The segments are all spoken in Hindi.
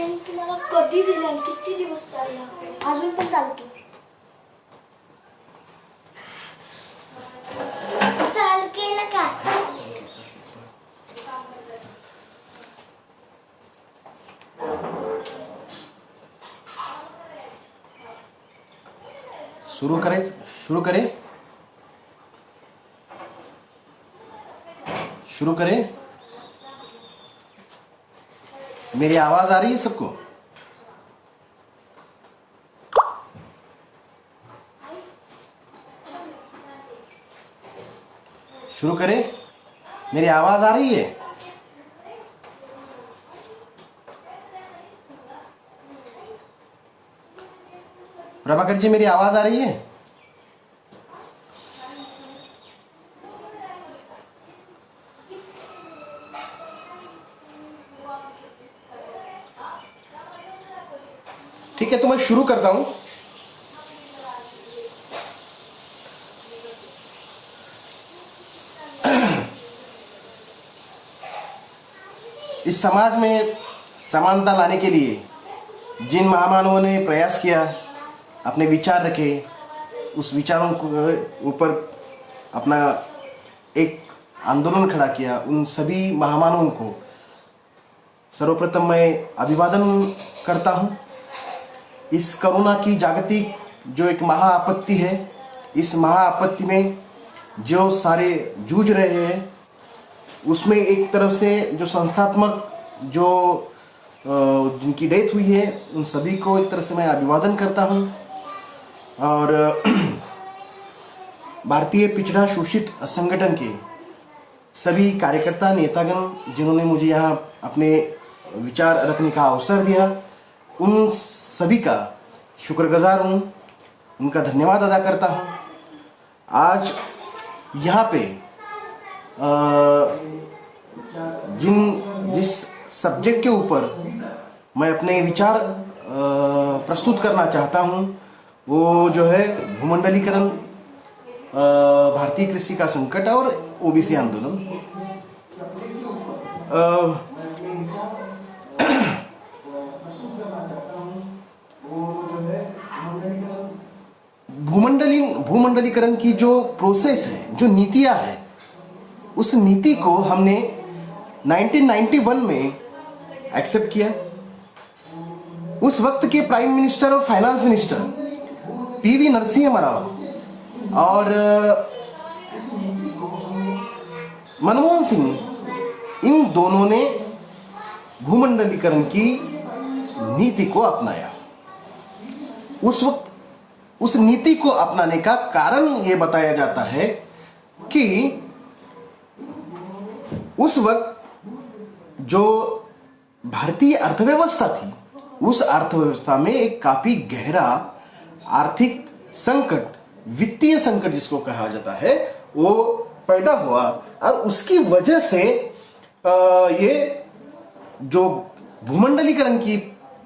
पेन तुम्हाला कधी दिला, किती दिवस चालला, अजून पण चालतो? चालू केलं का? शुरू करें? शुरू करें? शुरू करें? मेरी आवाज आ रही है सबको? शुरू करें? मेरी आवाज आ रही है? प्रभाकर जी, मेरी आवाज आ रही है? ठीक है, तो मैं शुरू करता हूं। इस समाज में समानता लाने के लिए जिन महामानवों ने प्रयास किया, अपने विचार रखे, उस विचारों के ऊपर अपना एक आंदोलन खड़ा किया, उन सभी महामानवों को सर्वप्रथम मैं अभिवादन करता हूं। इस कोरोना की जागतिक जो एक महाआपत्ति है, इस महाआपत्ति में जो सारे जूझ रहे हैं, उसमें एक तरफ से जो संस्थात्मक जो जिनकी डेथ हुई है, उन सभी को एक तरह से मैं अभिवादन करता हूं। और भारतीय पिछड़ा शोषित संगठन के सभी कार्यकर्ता नेतागण जिन्होंने मुझे यहाँ अपने विचार रखने का अवसर दिया, उन सभी का शुक्रगुजार हूँ, उनका धन्यवाद अदा करता हूँ। आज यहाँ पे जिस सब्जेक्ट के ऊपर मैं अपने विचार प्रस्तुत करना चाहता हूँ, वो जो है भूमंडलीकरण, भारतीय कृषि का संकट और ओबीसी आंदोलन। भूमंडलीकरण की जो प्रोसेस है, जो नीतियां है, उस नीति को हमने 1991 में एक्सेप्ट किया। उस वक्त के प्राइम मिनिस्टर और finance minister PV Narasimha Rao और मनमोहन सिंह, इन दोनों ने भूमंडलीकरण की नीति को अपनाया। उस वक्त उस नीति को अपनाने का कारण यह बताया जाता है कि उस वक्त जो भारतीय अर्थव्यवस्था थी, उस अर्थव्यवस्था में एक काफी गहरा आर्थिक संकट, वित्तीय संकट जिसको कहा जाता है, वो पैदा हुआ और उसकी वजह से ये जो भूमंडलीकरण की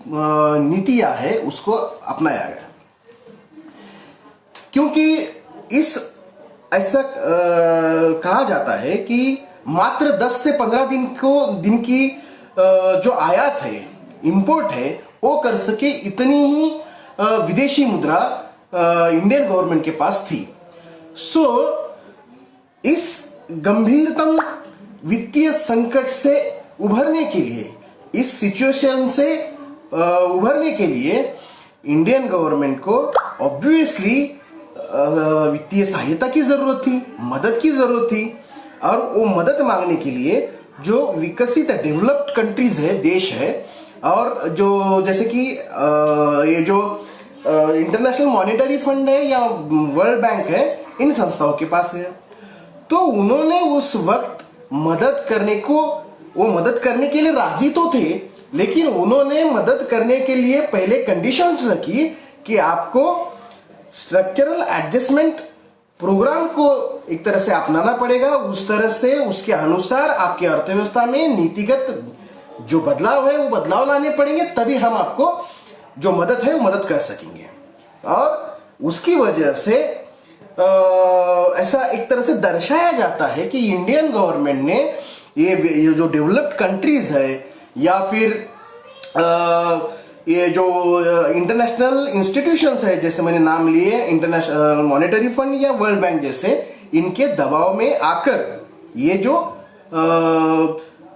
नीतियां है उसको अपनाया गया। क्योंकि इस ऐसा कहा जाता है कि मात्र 10 से 15 दिन की जो आयात है, इंपोर्ट है, वो कर सके इतनी ही विदेशी मुद्रा इंडियन गवर्नमेंट के पास थी। सो इस गंभीरतम वित्तीय संकट से उभरने के लिए, इस सिचुएशन से उभरने के लिए इंडियन गवर्नमेंट को ऑब्वियसली वित्तीय सहायता की जरूरत थी, मदद की जरूरत थी। और वो मदद मांगने के लिए जो विकसित डेवलप्ड कंट्रीज है, देश है, और जो जैसे कि ये जो इंटरनेशनल मॉनेटरी फंड है या वर्ल्ड बैंक है, इन संस्थाओं के पास है। तो उन्होंने उस वक्त मदद करने के लिए राजी तो थे, लेकिन उन्होंने मदद करने के लिए पहले कंडीशंस रखी कि आपको स्ट्रक्चरल एडजस्टमेंट प्रोग्राम को एक तरह से अपनाना पड़ेगा। उस तरह से उसके अनुसार आपकी अर्थव्यवस्था में नीतिगत जो बदलाव है वो बदलाव लाने पड़ेंगे, तभी हम आपको जो मदद है वो मदद कर सकेंगे। और उसकी वजह से ऐसा एक तरह से दर्शाया जाता है कि इंडियन गवर्नमेंट ने ये जो डेवलप्ड कंट्रीज है या फिर ये जो इंटरनेशनल इंस्टीट्यूशंस है, जैसे मैंने नाम लिए इंटरनेशनल मॉनेटरी फंड या वर्ल्ड बैंक जैसे, इनके दबाव में आकर ये जो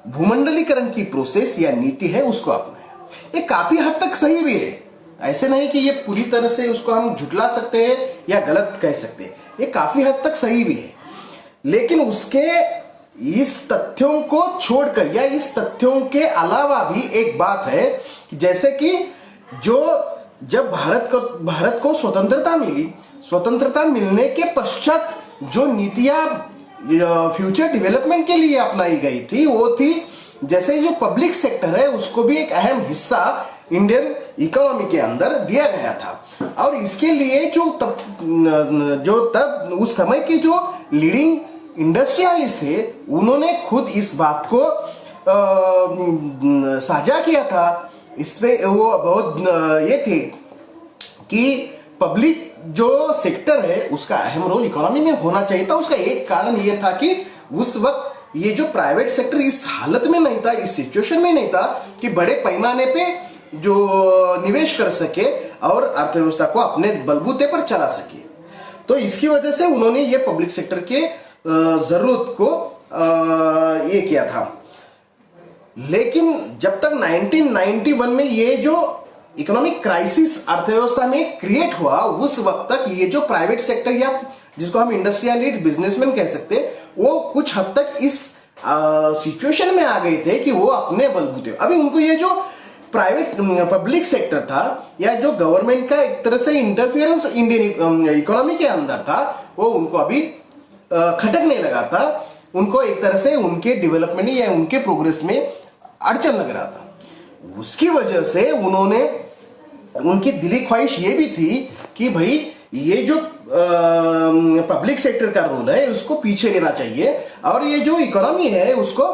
भूमंडलीकरण की प्रोसेस या नीति है उसको अपनाया। ये काफी हद तक सही भी है, ऐसे नहीं कि ये पूरी तरह से उसको हम झुटला सकते हैं या गलत कह सकते हैं, ये काफी हद तक सही भी है। लेकिन उसके इस तथ्यों को छोड़कर या इस तथ्यों के अलावा भी एक बात है कि जैसे कि जो जब भारत को स्वतंत्रता मिली, स्वतंत्रता मिलने के पश्चात जो नीतियां फ्यूचर डेवलपमेंट के लिए अपनाई गई थी वो थी, जैसे जो पब्लिक सेक्टर है उसको भी एक अहम हिस्सा इंडियन इकोनॉमी के अंदर दिया गया था। और इसके लिए तब उस समय के जो लीडिंग इंडस्ट्रियलिस्ट थे उन्होंने खुद इस बात को साझा किया था। इसमें वो बहुत ये थे कि पब्लिक जो सेक्टर है उसका अहम रोल इकोनॉमी में होना चाहिए था। उसका एक कारण ये था कि उस वक्त ये जो प्राइवेट सेक्टर इस हालत में नहीं था, इस सिचुएशन में नहीं था कि बड़े पैमाने पे जो निवेश कर सके और अर्थव्यवस्था को अपने बलबूते पर चला सके। तो इसकी वजह से उन्होंने ये पब्लिक सेक्टर के जरूरत को ये किया था। लेकिन जब तक 1991 में ये जो इकोनॉमिक क्राइसिस अर्थव्यवस्था में क्रिएट हुआ, उस वक्त तक ये जो प्राइवेट सेक्टर या जिसको हम इंडस्ट्रियलिस्ट बिजनेसमैन कह सकते हैं, वो कुछ हद तक इस सिचुएशन में आ गए थे कि वो अपने बलबूते, अभी उनको ये जो प्राइवेट पब्लिक सेक्टर था या जो गवर्नमेंट का एक तरह से इंटरफियरेंस इंडियन इकोनॉमी के अंदर था, वो उनको अभी खटकने लगा था। उनको एक तरह से उनके डेवलपमेंट या उनके प्रोग्रेस में अड़चन लग रहा था। उसकी वजह से उन्होंने, उनकी दिली ख्वाहिश ये भी थी कि भाई ये जो पब्लिक सेक्टर का रोल है उसको पीछे लेना चाहिए और ये जो इकोनॉमी है उसको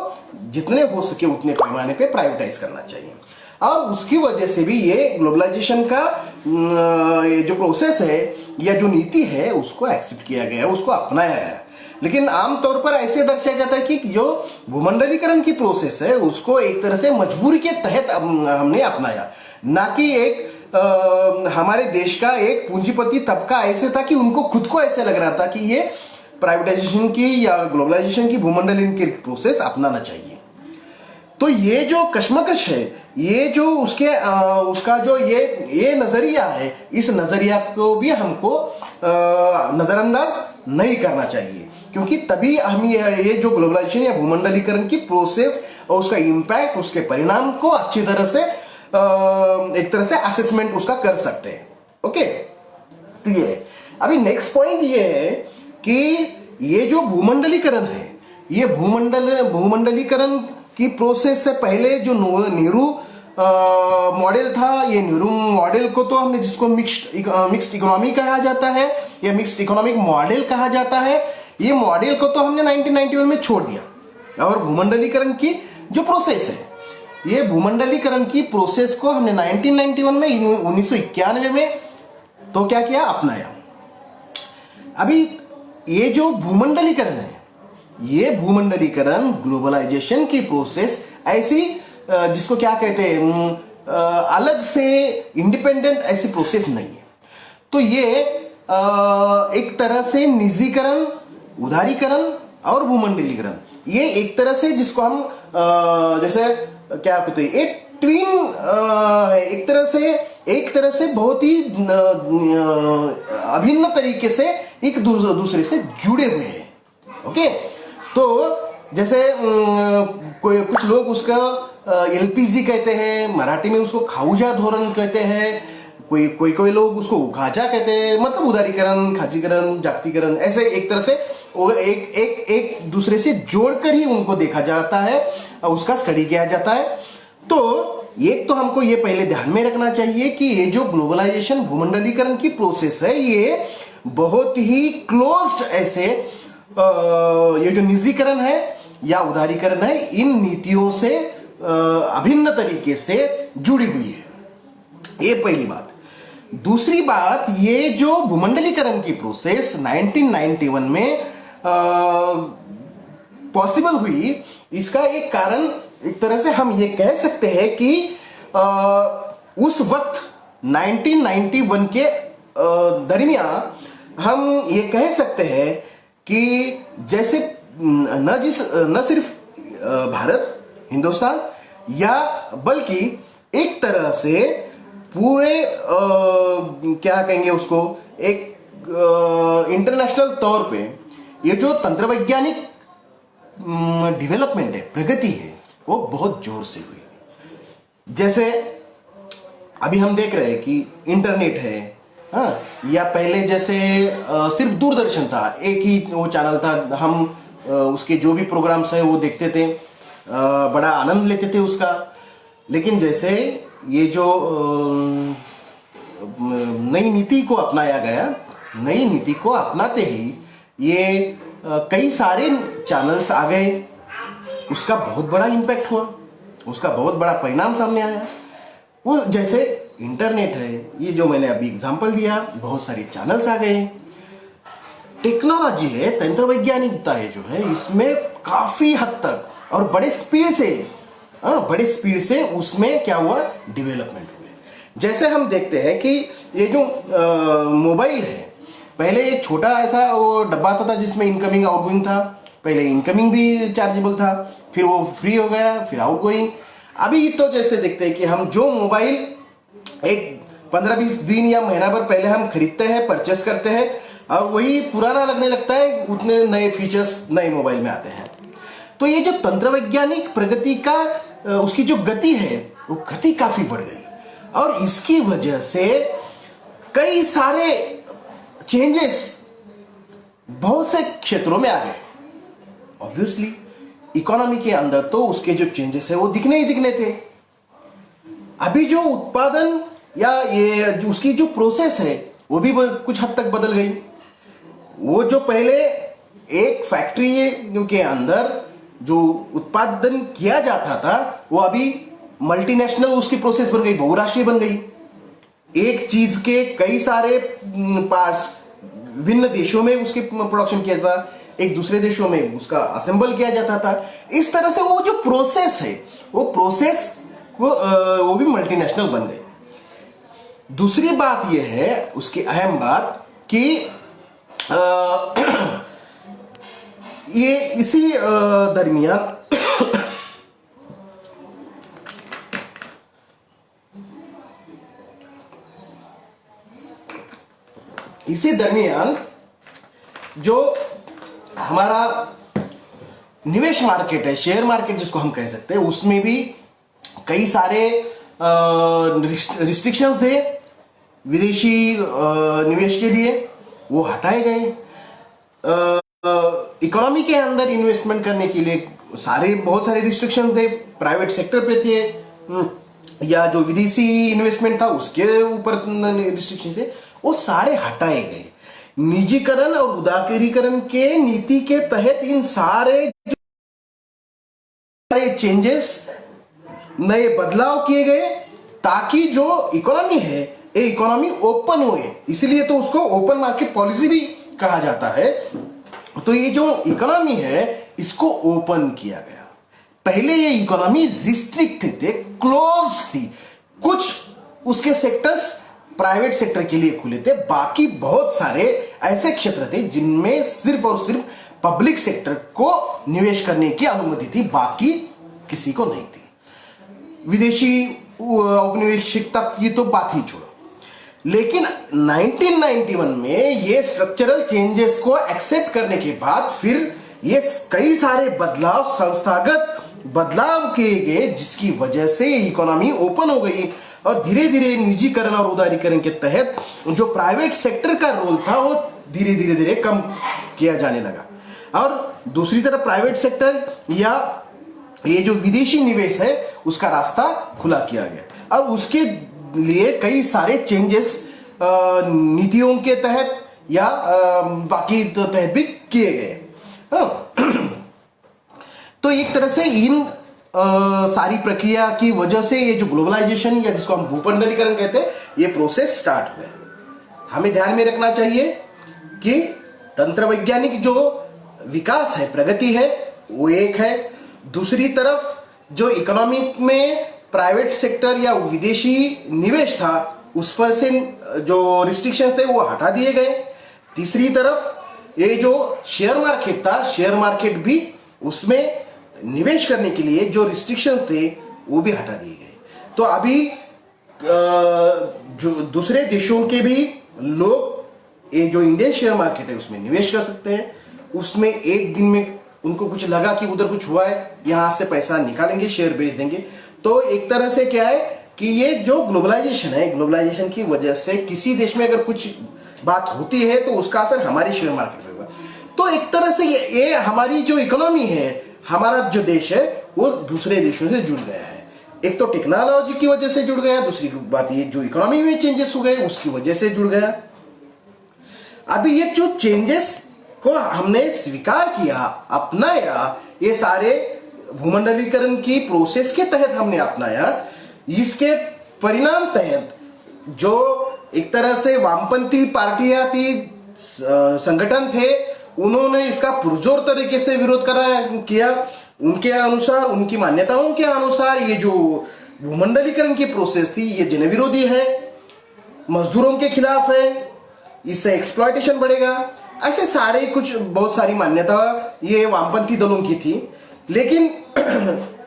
जितने हो सके उतने पैमाने पे प्राइवेटाइज करना चाहिए। और उसकी वजह से भी ये ग्लोबलाइजेशन का ये जो प्रोसेस है या जो नीति है उसको एक्सेप्ट किया गया, उसको अपनाया गया। लेकिन आमतौर पर ऐसे दर्शाया जाता है कि जो भूमंडलीकरण की प्रोसेस है उसको एक तरह से मजबूरी के तहत हमने अपनाया, ना कि एक हमारे देश का एक पूंजीपति तबका ऐसे था कि उनको खुद को ऐसे लग रहा था कि ये प्राइवेटाइजेशन की या ग्लोबलाइजेशन की भूमंडलीकरण की प्रोसेस अपनाना चाहिए। तो ये जो कश्मकश है, ये जो उसका जो ये नजरिया है, इस नजरिया को भी हमको नजरअंदाज नहीं करना चाहिए, क्योंकि तभी हम ये जो ग्लोबलाइजेशन या भूमंडलीकरण की प्रोसेस और उसका इम्पैक्ट, उसके परिणाम को अच्छी तरह से एक तरह से असेसमेंट उसका कर सकते हैं। ओके, तो ये अभी नेक्स्ट पॉइंट ये है कि ये जो भूमंडलीकरण है, ये भूमंडलीकरण की प्रोसेस से पहले जो नेहरू मॉडल था, ये नेहरू मॉडल को तो हमने जिसको मिक्स्ड इकोनॉमी कहा जाता है या मिक्स्ड इकोनॉमिक मॉडल कहा जाता है, ये मॉडल को तो हमने 1991 में छोड़ दिया और भूमंडलीकरण की जो प्रोसेस है, ये भूमंडलीकरण की प्रोसेस को हमने 1991 में 1991 में तो क्या किया, अपनाया। अभी ये जो भूमंडलीकरण है, ये भूमंडलीकरण ग्लोबलाइजेशन की प्रोसेस ऐसी जिसको क्या कहते हैं, अलग से इंडिपेंडेंट ऐसी प्रोसेस नहीं है। तो ये एक तरह से निजीकरण, उदारीकरण और भूमंडलीकरण, ये एक तरह से जिसको हम जैसे क्या कहते हैं, एक ट्विन है, एक तरह से बहुत ही अभिन्न तरीके से एक दूसरे से जुड़े हुए हैं। ओके, तो जैसे कुछ लोग उसका एलपीजी कहते हैं, मराठी में उसको खाऊजा धोरण कहते हैं, कोई लोग उसको उखाजा कहते हैं, मतलब उदारीकरण, खाजीकरण, जागतिकरण, ऐसे एक तरह से वो एक दूसरे से जोड़कर ही उनको देखा जाता है और उसका स्टडी किया जाता है। तो एक तो हमको ये पहले ध्यान में रखना चाहिए कि ये जो ग्लोबलाइजेशन भूमंडलीकरण की प्रोसेस है, ये बहुत ही क्लोज्ड ऐसे ये जो निजीकरण है या उदारीकरण है, इन नीतियों से अभिन्न तरीके से जुड़ी हुई है। ये पहली बात। दूसरी बात, ये जो भूमंडलीकरण की प्रोसेस 1991 में पॉसिबल हुई, इसका एक कारण एक तरह से हम ये कह सकते हैं कि उस वक्त 1991 के दरमियान हम ये कह सकते हैं कि जैसे न सिर्फ भारत, हिंदुस्तान, या बल्कि एक तरह से पूरे क्या कहेंगे उसको, एक इंटरनेशनल तौर पे ये जो तंत्र वैज्ञानिक डेवलपमेंट है, प्रगति है, वो बहुत जोर से हुई। जैसे अभी हम देख रहे हैं कि इंटरनेट है, हाँ, या पहले जैसे सिर्फ दूरदर्शन था, एक ही वो चैनल था, हम उसके जो भी प्रोग्राम्स है वो देखते थे, बड़ा आनंद लेते थे उसका। लेकिन जैसे ये जो नई नीति को अपनाया गया, नई नीति को अपनाते ही ये कई सारे चैनल्स आ गए, उसका बहुत बड़ा इम्पैक्ट हुआ, उसका बहुत बड़ा परिणाम सामने आया। वो जैसे इंटरनेट है, ये जो मैंने अभी एग्जांपल दिया, बहुत सारे चैनल्स आ गए। टेक्नोलॉजी है, तंत्र वैज्ञानिकता है जो है, इसमें काफी हद तक और बड़े स्पीड से उसमें क्या हुआ, डेवलपमेंट हुए। जैसे हम देखते हैं कि ये जो मोबाइल है, पहले एक छोटा ऐसा वो डब्बा आता था जिसमें इनकमिंग आउटगोइंग था। पहले इनकमिंग भी चार्जेबल था, फिर वो फ्री हो गया, फिर आउटगोइंग। अभी तो जैसे देखते हैं कि हम जो मोबाइल एक 15-20 दिन या महीना भर पहले हम खरीदते हैं, परचेस करते हैं, और वही पुराना लगने लगता है, उतने नए फीचर्स नए मोबाइल में आते हैं। तो ये जो तंत्र वैज्ञानिक प्रगति का उसकी जो गति है, वो गति काफी बढ़ गई, और इसकी वजह से कई सारे चेंजेस बहुत से क्षेत्रों में आ गए। ऑब्वियसली इकोनॉमी के अंदर तो उसके जो चेंजेस है वो दिखने ही दिखने थे। अभी जो उत्पादन या ये जो उसकी जो प्रोसेस है वो भी कुछ हद तक बदल गई। वो जो पहले एक फैक्ट्री के अंदर जो उत्पादन किया जाता था, वो अभी मल्टीनेशनल उसकी प्रोसेस बन गई, बहुराष्ट्रीय बन गई। एक चीज के कई सारे पार्ट्स विभिन्न देशों में उसके प्रोडक्शन किया जाता, एक दूसरे देशों में उसका असेंबल किया जाता था। इस तरह से वो जो प्रोसेस है, वो प्रोसेस वो भी मल्टीनेशनल बन गए। दूसरी बात यह है, उसकी अहम बात, कि ये इसी दरमियान जो हमारा निवेश मार्केट है, शेयर मार्केट जिसको हम कह सकते हैं, उसमें भी कई सारे रिस्ट्रिक्शंस थे विदेशी निवेश के लिए, वो हटाए गए। इकोनॉमी के अंदर इन्वेस्टमेंट करने के लिए बहुत सारे रिस्ट्रिक्शन थे, प्राइवेट सेक्टर पे थे, या जो विदेशी इन्वेस्टमेंट था उसके ऊपर रिस्ट्रिक्शन थे, वो सारे हटाए गए। निजीकरण और उदारीकरण के नीति के तहत इन सारे चेंजेस, नए बदलाव किए गए, ताकि जो इकोनॉमी है, ये इकोनॉमी ओपन हुए। इसलिए तो उसको ओपन मार्केट पॉलिसी भी कहा जाता है। तो ये जो इकोनॉमी है, इसको ओपन किया गया। पहले ये इकोनॉमी रिस्ट्रिक्टेड थे, क्लोज थी। कुछ उसके सेक्टर्स प्राइवेट सेक्टर के लिए खुले थे, बाकी बहुत सारे ऐसे क्षेत्र थे जिनमें सिर्फ और सिर्फ पब्लिक सेक्टर को निवेश करने की अनुमति थी, बाकी किसी को नहीं थी। विदेशी औपनिवेशिकता की तो बात ही छोड़ो। लेकिन 1991 में ये स्ट्रक्चरल चेंजेस को एक्सेप्ट करने के बाद फिर ये कई सारे बदलाव, संस्थागत बदलाव किए गए, जिसकी वजह से इकोनॉमी ओपन हो गई, और धीरे धीरे निजीकरण और उदारीकरण के तहत जो प्राइवेट सेक्टर का रोल था वो धीरे धीरे कम किया जाने लगा, और दूसरी तरफ प्राइवेट सेक्टर या ये जो विदेशी निवेश है उसका रास्ता खुला किया गया। और उसके लिए कई सारे चेंजेस नीतियों के तहत या बाकी तो तहत भी किए गए। तो एक तरह से इन सारी प्रक्रिया की वजह से ये जो ग्लोबलाइजेशन या जिसको हम भूमंडलीकरण कहते हैं, ये प्रोसेस स्टार्ट हुआ। हमें ध्यान में रखना चाहिए कि तंत्र वैज्ञानिक जो विकास है, प्रगति है, वो एक है। दूसरी तरफ जो इकोनॉमिक में प्राइवेट सेक्टर या विदेशी निवेश था उस पर से जो रिस्ट्रिक्शंस थे वो हटा दिए गए। तीसरी तरफ ये जो शेयर मार्केट था, शेयर मार्केट भी उसमें निवेश करने के लिए जो रिस्ट्रिक्शंस थे वो भी हटा दिए गए। तो अभी जो दूसरे देशों के भी लोग ये जो इंडियन शेयर मार्केट है उसमें निवेश कर सकते हैं। उसमें एक दिन में उनको कुछ लगा कि उधर कुछ हुआ है, यहां से पैसा निकालेंगे, शेयर बेच देंगे। तो एक तरह से क्या है कि ये जो ग्लोबलाइजेशन है, ग्लोबलाइजेशन की वजह से किसी देश में अगर कुछ बात होती है तो उसका असर हमारी शेयर मार्केट पे हुआ। तो एक तरह से ये हमारी जो इकोनॉमी है, हमारा जो देश है वो दूसरे देशों से जुड़ गया है। एक तो टेक्नोलॉजी की वजह से जुड़ गया, दूसरी बात ये जो इकोनॉमी में चेंजेस हो गए उसकी वजह से जुड़ गया। अभी ये जो चेंजेस को हमने स्वीकार किया, अपनाया, ये सारे भूमंडलीकरण की प्रोसेस के तहत हमने अपनाया। इसके परिणाम तहत जो एक तरह से वामपंथी पार्टियां थी, संगठन थे, उन्होंने इसका पुरजोर तरीके से विरोध किया। उनके अनुसार, उनकी मान्यताओं के अनुसार ये जो भूमंडलीकरण की प्रोसेस थी ये जन विरोधी है, मजदूरों के खिलाफ है, इससे एक्सप्लॉयटेशन बढ़ेगा। ऐसे सारे कुछ बहुत सारी मान्यता ये वामपंथी दलों की थी, लेकिन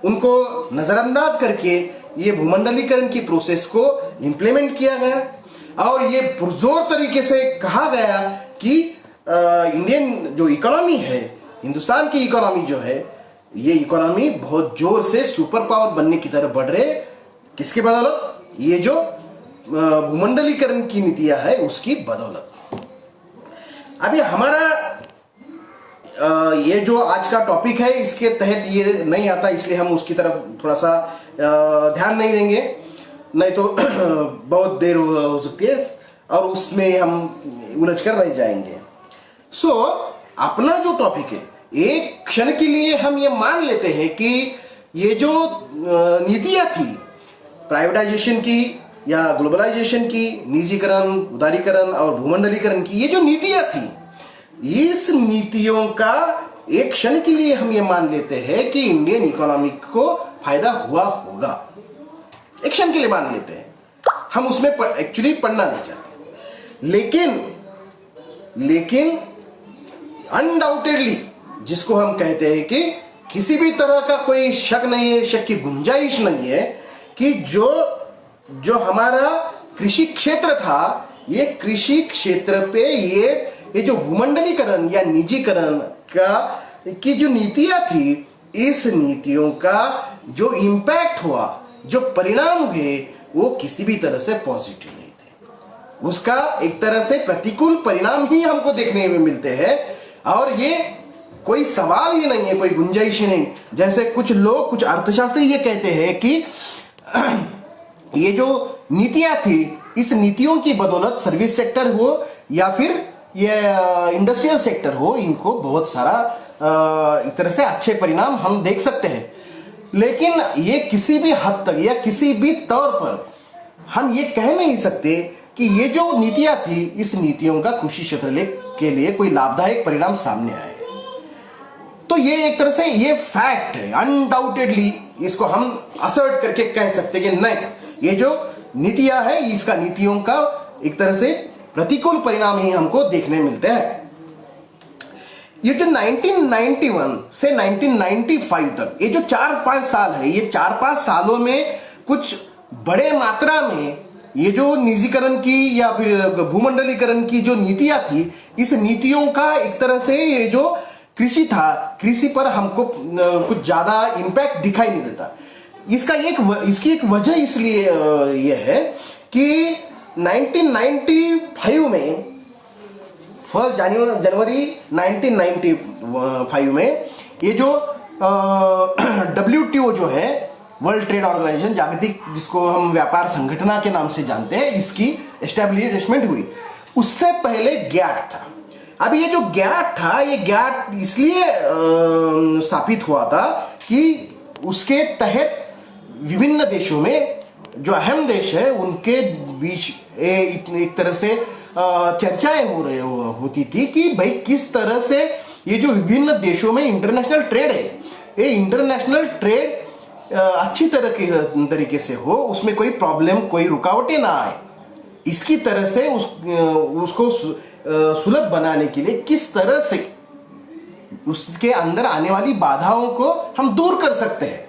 उनको नजरअंदाज करके ये भूमंडलीकरण की प्रोसेस को इंप्लीमेंट किया गया और ये पुरजोर तरीके से कहा गया कि इंडियन जो इकोनॉमी है, हिंदुस्तान की इकोनॉमी जो है, ये इकोनॉमी बहुत जोर से सुपर पावर बनने की तरफ बढ़ रहे। किसके बदौलत? ये जो भूमंडलीकरण की नीतियां है उसकी बदौलत। अभी हमारा ये जो आज का टॉपिक है इसके तहत ये नहीं आता, इसलिए हम उसकी तरफ थोड़ा सा ध्यान नहीं देंगे, नहीं तो बहुत देर हो सकती है और उसमें हम उलझ कर रह जाएंगे। सो अपना जो टॉपिक है, एक क्षण के लिए हम ये मान लेते हैं कि ये जो नीतियां थी प्राइवेटाइजेशन की या ग्लोबलाइजेशन की, निजीकरण, उदारीकरण और भूमंडलीकरण की, ये जो नीतियां थी, इस नीतियों का एक क्षण के लिए हम ये मान लेते हैं कि इंडियन इकोनॉमी को फायदा हुआ होगा। एक क्षण के लिए मान लेते हैं, हम उसमें एक्चुअली पढ़ना नहीं चाहते। लेकिन अनडाउटेडली जिसको हम कहते हैं कि किसी भी तरह का कोई शक नहीं है, शक की गुंजाइश नहीं है कि जो हमारा कृषि क्षेत्र था, ये कृषि क्षेत्र पे ये जो भूमंडलीकरण या निजीकरण की जो नीतियां थी, इस नीतियों का जो इंपैक्ट हुआ, जो परिणाम हुए, वो किसी भी तरह से पॉजिटिव नहीं थे। उसका एक तरह से प्रतिकूल परिणाम ही हमको देखने में मिलते हैं और ये कोई सवाल ही नहीं है, कोई गुंजाइश ही नहीं। जैसे कुछ लोग, कुछ अर्थशास्त्री ये कहते हैं कि ये जो नीतियां थी, इस नीतियों की बदौलत सर्विस सेक्टर हो या फिर ये इंडस्ट्रियल सेक्टर हो, इनको बहुत सारा एक तरह से अच्छे परिणाम हम देख सकते हैं। लेकिन ये किसी भी हद तक या किसी भी तौर पर हम ये कह नहीं सकते कि ये जो नीतियां थी, इस नीतियों का कृषि क्षेत्र के लिए कोई लाभदायक परिणाम सामने आए। तो ये एक तरह से ये फैक्ट है, अनडाउटेडली इसको हम असर्ट करके कह सकते कि नहीं, ये जो नीतियां है, इसका नीतियों का एक तरह से प्रतिकूल परिणाम ही हमको देखने मिलते हैं। ये जो 1991 से 1995 तक ये जो 4-5 साल है, ये 4-5 सालों में कुछ बड़े मात्रा में ये जो निजीकरण की या फिर भूमंडलीकरण की जो नीतियां थी, इस नीतियों का एक तरह से ये जो कृषि था, कृषि पर हमको कुछ ज्यादा इंपैक्ट दिखाई नहीं देता। इसकी एक वजह इसलिए ये है कि 1995 में 1 जनवरी 1995 में ये जो WTO जो है, वर्ल्ड ट्रेड ऑर्गेनाइजेशन, जागतिक जिसको हम व्यापार संगठन के नाम से जानते हैं, इसकी एस्टेब्लिशमेंट हुई। उससे पहले गैट था। अब ये जो गैट था, ये गैट इसलिए स्थापित हुआ था कि उसके तहत विभिन्न देशों में जो अहम देश है उनके बीच एक तरह से चर्चाएं होती थी कि भाई किस तरह से ये जो विभिन्न देशों में इंटरनेशनल ट्रेड है, ये इंटरनेशनल ट्रेड अच्छी तरीके से हो, उसमें कोई प्रॉब्लम, कोई रुकावटें ना आए, इसकी तरह से उसको सुलभ बनाने के लिए किस तरह से उसके अंदर आने वाली बाधाओं को हम दूर कर सकते हैं,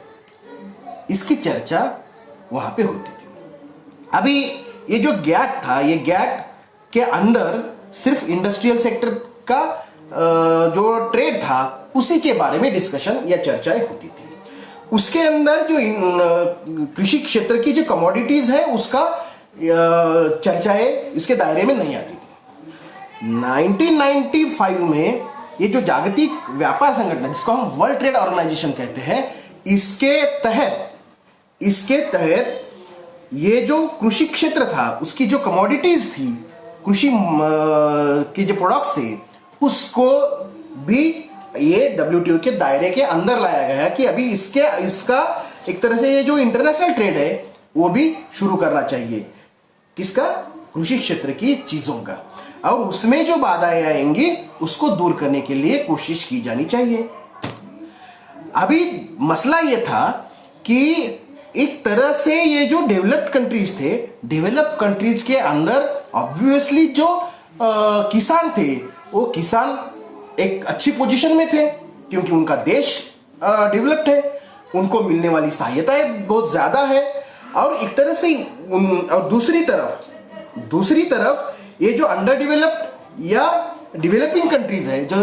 इसकी चर्चा वहां पे होती थी। अभी ये जो गैट था, ये गैट के अंदर सिर्फ इंडस्ट्रियल सेक्टर का जो ट्रेड था उसी के बारे में डिस्कशन या चर्चाएं होती थी। उसके अंदर जो कृषि क्षेत्र की जो कमोडिटीज है उसका चर्चाएं इसके दायरे में नहीं आती थी। 1995 में ये जो जागतिक व्यापार संगठन जिसको हम वर्ल्ड ट्रेड ऑर्गेनाइजेशन कहते हैं, इसके तहत ये जो कृषि क्षेत्र था उसकी जो कमोडिटीज थी, कृषि के जो प्रोडक्ट्स थे, उसको भी ये डब्ल्यूटीओ के दायरे के अंदर लाया गया कि अभी इसका एक तरह से ये जो इंटरनेशनल ट्रेड है वो भी शुरू करना चाहिए। किसका? कृषि क्षेत्र की चीजों का। और उसमें जो बाधाएं आएंगी उसको दूर करने के लिए कोशिश की जानी चाहिए। अभी मसला ये था कि एक तरह से ये जो डेवलप्ड कंट्रीज थे, डेवलप्ड कंट्रीज के अंदर ऑब्वियसली जो किसान थे वो किसान एक अच्छी पोजीशन में थे क्योंकि उनका देश डेवलप्ड है, उनको मिलने वाली सहायताएं बहुत ज्यादा है। और एक तरह से और दूसरी तरफ ये जो अंडर डेवलप्ड या डेवलपिंग कंट्रीज है, जो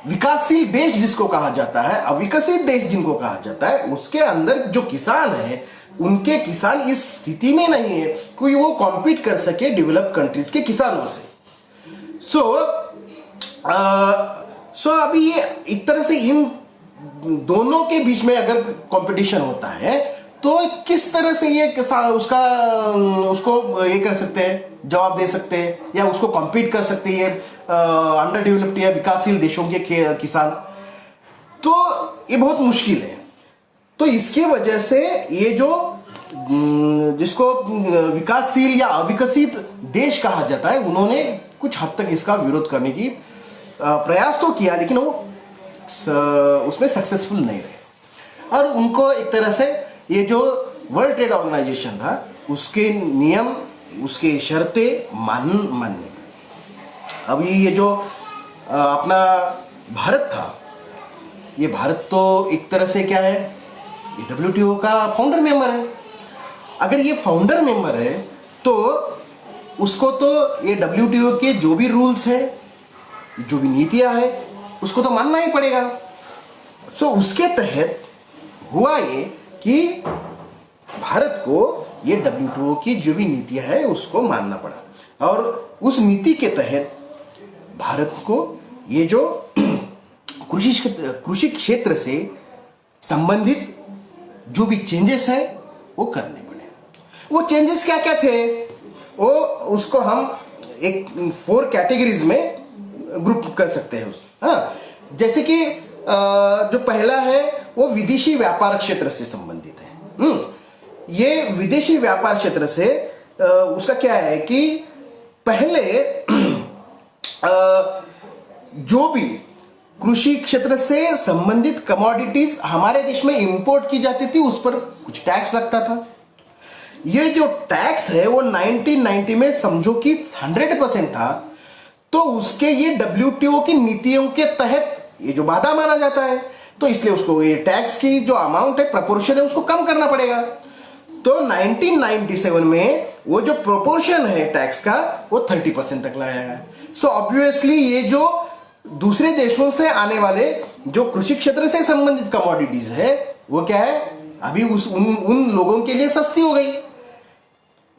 विकासशील देश जिसको कहा जाता है, अविकसित देश जिनको कहा जाता है, उसके अंदर जो किसान है उनके किसान इस स्थिति में नहीं है कि वो कॉम्पीट कर सके डेवलप्ड कंट्रीज के किसानों से। सो अभी ये एक तरह से इन दोनों के बीच में अगर कंपटीशन होता है तो किस तरह से ये उसको ये कर सकते हैं, जवाब दे सकते हैं या उसको कॉम्पीट कर सकते हैं अंडर डेवलप्ड या विकासशील देशों के किसान, तो ये बहुत मुश्किल है। तो इसके वजह से ये जो जिसको विकासशील या अविकसित देश कहा जाता है, उन्होंने कुछ हद तक इसका विरोध करने की प्रयास तो किया, लेकिन वो उसमें सक्सेसफुल नहीं रहे। और उनको एक तरह से ये जो वर्ल्ड ट्रेड ऑर्गेनाइजेशन था उसके नियम, उसके शर्तें मानने। अभी ये जो अपना भारत था, ये भारत तो एक तरह से क्या है, ये डब्ल्यूटीओ का फाउंडर मेंबर है। अगर ये फाउंडर मेंबर है तो उसको तो ये डब्ल्यूटीओ के जो भी रूल्स है, जो भी नीतियां है, उसको तो मानना ही पड़ेगा। सो उसके तहत हुआ ये कि भारत को ये डब्ल्यूटीओ की जो भी नीतियां है उसको मानना पड़ा। और उस नीति के तहत भारत को ये जो कृषि क्षेत्र से संबंधित जो भी चेंजेस है वो करने पड़े। वो चेंजेस क्या क्या थे, वो उसको हम एक 4 कैटेगरीज में ग्रुप कर सकते हैं। हाँ, जैसे कि जो पहला है वो विदेशी व्यापार क्षेत्र से संबंधित है। ये विदेशी व्यापार क्षेत्र से उसका क्या है कि पहले जो भी कृषि क्षेत्र से संबंधित कमोडिटीज हमारे देश में इंपोर्ट की जाती थी उस पर कुछ टैक्स लगता था। ये जो टैक्स है वो 1990 में समझो कि 100% था, तो उसके ये डब्ल्यूटीओ की नीतियों के तहत ये जो बाधा माना जाता है, तो इसलिए उसको ये टैक्स की जो अमाउंट है, प्रोपोर्शन है, उसको कम करना पड़ेगा। तो 1997 में वो जो प्रोपोर्शन है टैक्स का वो 30% तक लाया गया। सो ऑब्वियसली ये जो दूसरे देशों से आने वाले जो कृषि क्षेत्र से संबंधित कमोडिटीज है वो क्या है, अभी उन लोगों के लिए सस्ती हो गई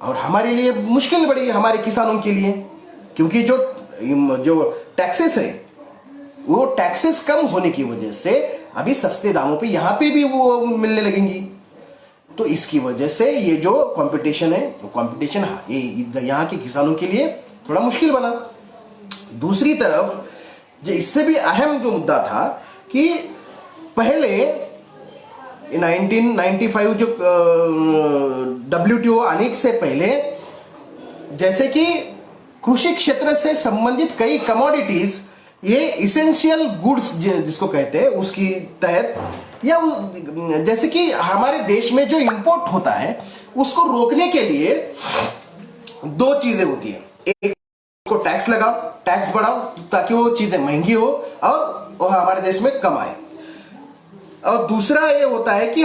और हमारे लिए मुश्किल बढ़ी, हमारे किसानों के लिए, क्योंकि जो टैक्सेस है वो टैक्सेस कम होने की वजह से अभी सस्ते दामों पे यहां पे भी वो मिलने लगेंगी। तो इसकी वजह से ये जो कंपटीशन है वो कंपटीशन यहाँ के किसानों के लिए थोड़ा मुश्किल बना। दूसरी तरफ जो इससे भी अहम जो मुद्दा था कि पहले 1995 जो डब्ल्यूटीओ आने से पहले, जैसे कि कृषि क्षेत्र से संबंधित कई कमोडिटीज, ये इसेंशियल गुड्स जिसको कहते हैं, उसकी तहत या जैसे कि हमारे देश में जो इंपोर्ट होता है उसको रोकने के लिए दो चीजें होती है। एक को टैक्स लगाओ, टैक्स बढ़ाओ ताकि वो चीजें महंगी हो और वो हमारे देश में कम आए। और दूसरा ये होता है कि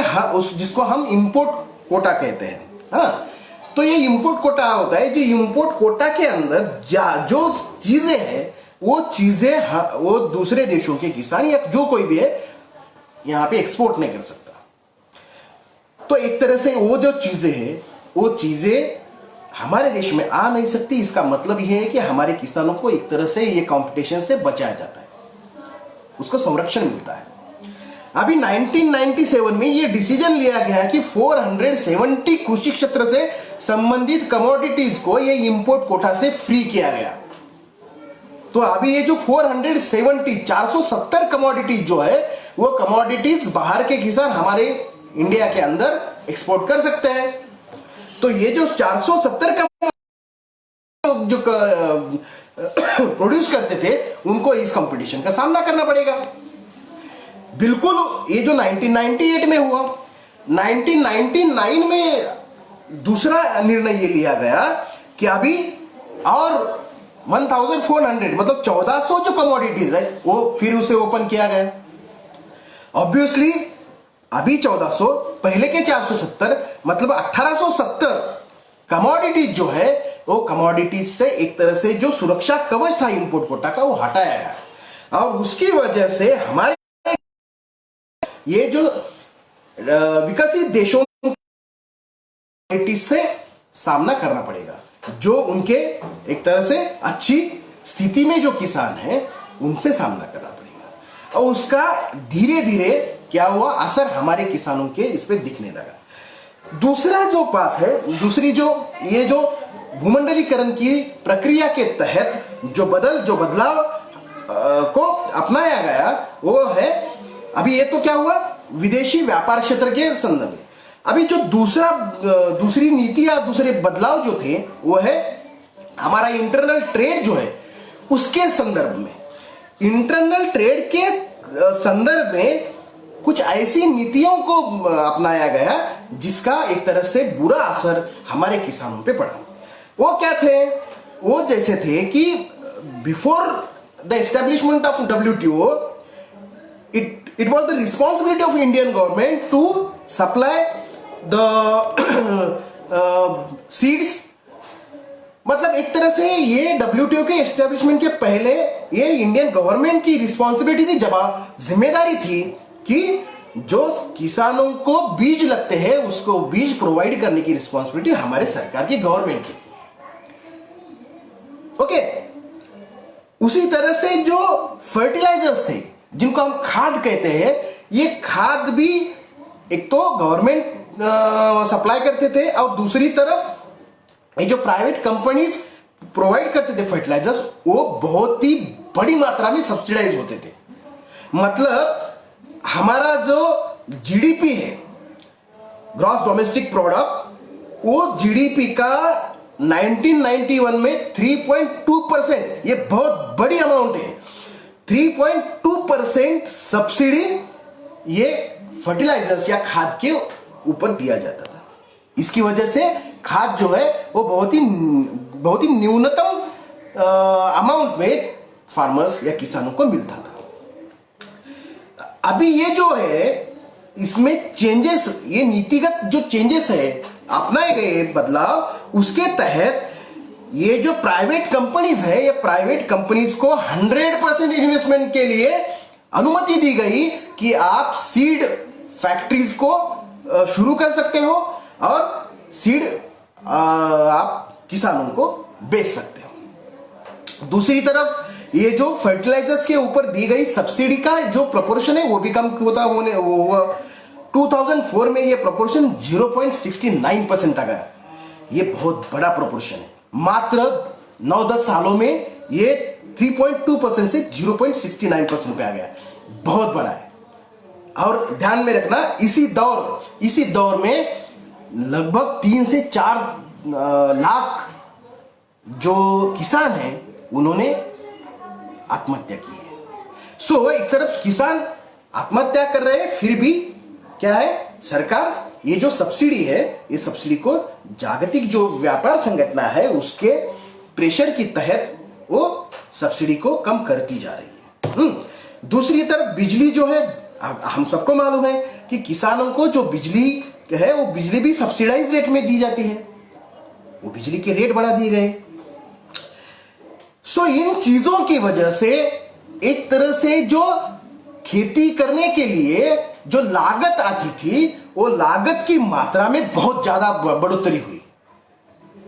जिसको हम इंपोर्ट कोटा कहते हैं। हाँ, तो ये इंपोर्ट कोटा होता है, जो इंपोर्ट कोटा के अंदर जो चीजें हैं वो चीजें वो दूसरे देशों के किसान या जो कोई भी है यहां पे एक्सपोर्ट नहीं कर सकता। तो एक तरह से वो जो चीजें हैं वो चीजें हमारे देश में आ नहीं सकती। इसका मतलब यह है कि हमारे किसानों को एक तरह से ये कंपटीशन से बचाया जाता है, उसको संरक्षण मिलता है। अभी 1997 में ये डिसीजन लिया गया कि 470 कृषि क्षेत्र से संबंधित कमोडिटीज को ये इंपोर्ट कोटा से फ्री किया गया। तो अभी ये जो 470 कमोडिटीज जो है वो कमोडिटीज बाहर के किसान हमारे इंडिया के अंदर एक्सपोर्ट कर सकते हैं। तो ये जो 470 जो प्रोड्यूस करते थे उनको इस कंपटीशन का सामना करना पड़ेगा। बिल्कुल ये जो 1998 में हुआ, 1999 में दूसरा निर्णय ये लिया गया कि अभी और 1400 मतलब 1400 जो कमोडिटीज है वो फिर उसे ओपन किया गया। ऑब्वियसली अभी 1400 पहले के 470 मतलब 1870 कमोडिटीज जो है वो कमोडिटीज से एक तरह से जो सुरक्षा कवच था इंपोर्ट कोटा का वो हटाया गया। और उसकी वजह से हमारे ये जो विकसित देशों से सामना करना पड़ेगा, जो उनके एक तरह से अच्छी स्थिति में जो किसान हैं उनसे सामना करना पड़ेगा। और उसका धीरे धीरे क्या हुआ असर हमारे किसानों के इस पे दिखने लगा। दूसरा जो बात है, दूसरी जो ये जो भूमंडलीकरण की प्रक्रिया के तहत जो बदलाव को अपनाया गया वो है, अभी ये तो क्या हुआ विदेशी व्यापार क्षेत्र के संदर्भ में। अभी जो दूसरी नीति या दूसरे बदलाव जो थे वो है हमारा इंटरनल ट्रेड जो है उसके संदर्भ में। इंटरनल ट्रेड के संदर्भ में कुछ ऐसी नीतियों को अपनाया गया जिसका एक तरह से बुरा असर हमारे किसानों पे पड़ा। वो क्या थे? वो जैसे थे कि before the establishment of WTO it was the responsibility of Indian government to supply the seeds। मतलब एक तरह से ये WTO के एस्टेब्लिशमेंट के पहले ये इंडियन गवर्नमेंट की रिस्पॉन्सिबिलिटी थी, जिम्मेदारी थी कि जो किसानों को बीज लगते हैं उसको बीज प्रोवाइड करने की रिस्पॉन्सिबिलिटी हमारे सरकार की गवर्नमेंट की थी। ओके, उसी तरह से जो फर्टिलाइजर्स थे जिनको हम खाद कहते हैं, ये खाद भी एक तो गवर्नमेंट सप्लाई करते थे और दूसरी तरफ ये जो प्राइवेट कंपनीज प्रोवाइड करते थे फर्टिलाइजर्स वो बहुत ही बड़ी मात्रा में सब्सिडाइज होते थे। मतलब हमारा जो जीडीपी है ग्रॉस डोमेस्टिक प्रोडक्ट, वो जीडीपी का 1991 में 3.2%, ये बहुत बड़ी अमाउंट है। 3.2% सब्सिडी ये फर्टिलाइजर्स या खाद के ऊपर दिया जाता था। इसकी वजह से खाद जो है वो बहुत ही न्यूनतम अमाउंट में फार्मर्स या किसानों को मिलता था। अभी ये जो है इसमें चेंजेस, ये नीतिगत जो चेंजेस है अपनाए गए बदलाव, उसके तहत ये जो प्राइवेट कंपनीज है ये प्राइवेट कंपनीज को 100% इन्वेस्टमेंट के लिए अनुमति दी गई कि आप सीड फैक्ट्रीज को शुरू कर सकते हो और सीड आप किसानों को बेच सकते हो। दूसरी तरफ ये जो फर्टिलाइजर्स के ऊपर दी गई सब्सिडी का जो प्रोपोर्शन है वो भी कम होता होने 2004 में ये प्रोपोर्शन 0.69% आ गया। ये बहुत बड़ा प्रोपोर्शन है। मात्र 9-10 सालों में ये 3.2% से 0.69% पे आ गया। बहुत बड़ा है। और ध्यान में रखना इसी दौर में लगभग 3 से 4 लाख जो किसान हैं उन्होंने आत्महत्या की है। सो एक तरफ किसान आत्महत्या कर रहे हैं, फिर भी क्या है, सरकार ये जो सब्सिडी है, ये सब्सिडी को जागतिक जो व्यापार संगठन है उसके प्रेशर के तहत वो सब्सिडी को कम करती जा रही है। दूसरी तरफ बिजली जो है, हम सबको मालूम है कि किसानों को जो बिजली है वो बिजली भी सब्सिडाइज रेट में दी जाती है, वो बिजली के रेट बढ़ा दिए गए। सो इन चीजों की वजह से एक तरह से जो खेती करने के लिए जो लागत आती थी वो लागत की मात्रा में बहुत ज्यादा बढ़ोतरी हुई।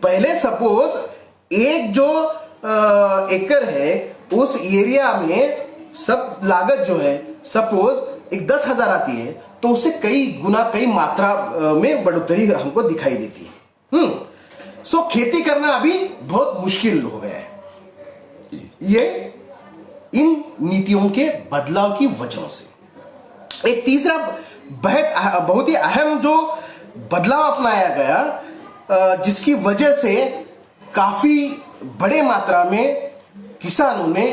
पहले सपोज एक जो एकड़ है उस एरिया में सब लागत जो है सपोज एक 10,000 आती है, तो उससे कई गुना कई मात्रा में बढ़ोतरी हमको दिखाई देती है। सो खेती करना अभी बहुत मुश्किल हो गया है, ये इन नीतियों के बदलाव की वजह से। एक तीसरा बहुत ही अहम जो बदलाव अपनाया गया जिसकी वजह से काफी बड़े मात्रा में किसानों ने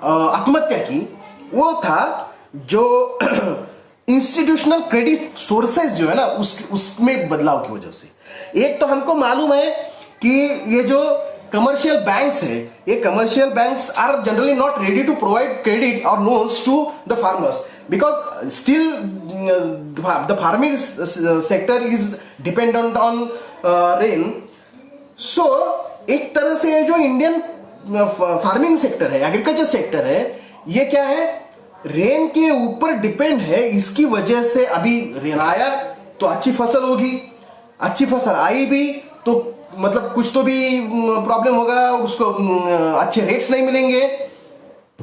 आत्महत्या की, वो था जो इंस्टीट्यूशनल क्रेडिट सोर्सेज जो है ना उसमें बदलाव की वजह से। एक तो हमको मालूम है कि ये जो कमर्शियल बैंक्स है, ये commercial banks are generally not ready to provide credit और loans to the farmers because still the farming sector is dependent on rain. सो एक तरह से जो इंडियन फार्मिंग सेक्टर है, एग्रीकल्चर सेक्टर है, ये क्या है, रेन के ऊपर डिपेंड है। इसकी वजह से अभी रेन आया तो अच्छी फसल होगी, अच्छी फसल आई भी तो मतलब कुछ तो भी प्रॉब्लम होगा, उसको अच्छे रेट्स नहीं मिलेंगे।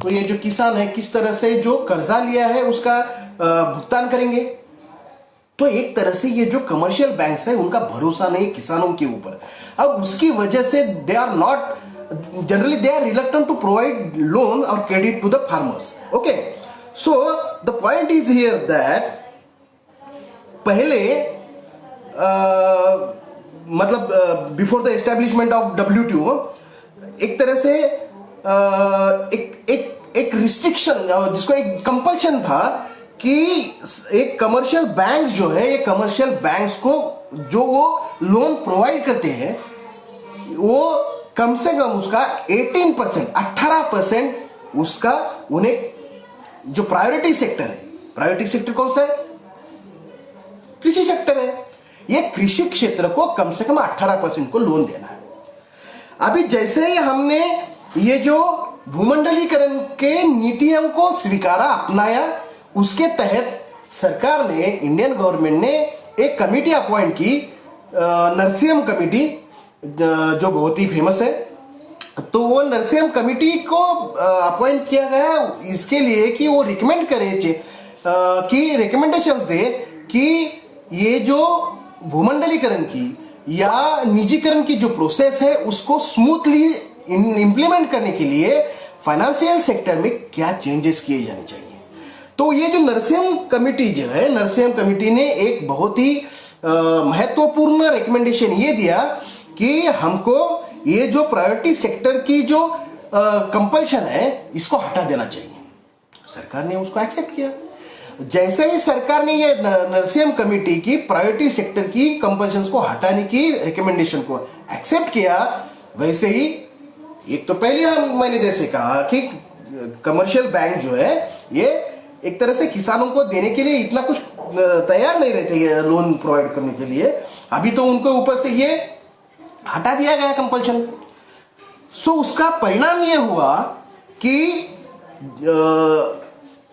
तो ये जो किसान है किस तरह से जो कर्जा लिया है उसका भुगतान करेंगे। तो एक तरह से ये जो कमर्शियल बैंक्स है उनका भरोसा नहीं किसानों के ऊपर। अब उसकी वजह से they are reluctant to provide loan और credit to the farmers. Okay, so the point is here that पहले मतलब before the establishment of WTO एक तरह से एक रिस्ट्रिक्शन जिसको एक कंपल्शन था कि एक कमर्शियल बैंक जो है, ये कमर्शियल बैंक्स को जो वो लोन प्रोवाइड करते हैं वो कम से कम उसका 18% उसका उन्हें जो प्रायोरिटी सेक्टर है, प्रायोरिटी सेक्टर कौन सा है, कृषि सेक्टर है, ये कृषि क्षेत्र को कम से कम 18% को लोन देना है। अभी जैसे ही हमने ये जो भूमंडलीकरण के नीतियों को स्वीकारा, अपनाया, उसके तहत सरकार ने, इंडियन गवर्नमेंट ने एक कमेटी अपॉइंट की, नरसिम्हा कमेटी, जो बहुत ही फेमस है। तो वो नरसिम्हा कमेटी को अपॉइंट किया गया इसके लिए कि वो रिकमेंड करे कि रिकमेंडेशंस दे कि ये जो भूमंडलीकरण की या निजीकरण की जो प्रोसेस है उसको स्मूथली इंप्लीमेंट करने के लिए फाइनेंशियल सेक्टर में क्या चेंजेस किए जाने चाहिए। तो ये जो नरसिम्हा कमेटी जो है, नरसिम्हा कमेटी ने एक बहुत ही महत्वपूर्ण रिकमेंडेशन ये दिया कि हमको ये जो प्रायोरिटी सेक्टर की जो कंपल्शन है इसको हटा देना चाहिए। सरकार ने उसको एक्सेप्ट किया। जैसे ही सरकार ने ये नरसिम्हा कमेटी की प्रायोरिटी सेक्टर की कंपल्शंस को हटाने की रिकमेंडेशन को एक्सेप्ट किया, वैसे ही एक तो पहले मैंने जैसे कहा कि कमर्शियल बैंक जो है ये एक तरह से किसानों को देने के लिए इतना कुछ तैयार नहीं रहते लोन प्रोवाइड करने के लिए। अभी तो उनको ऊपर से ये हटा दिया गया कंपल्शन। सो उसका परिणाम ये हुआ कि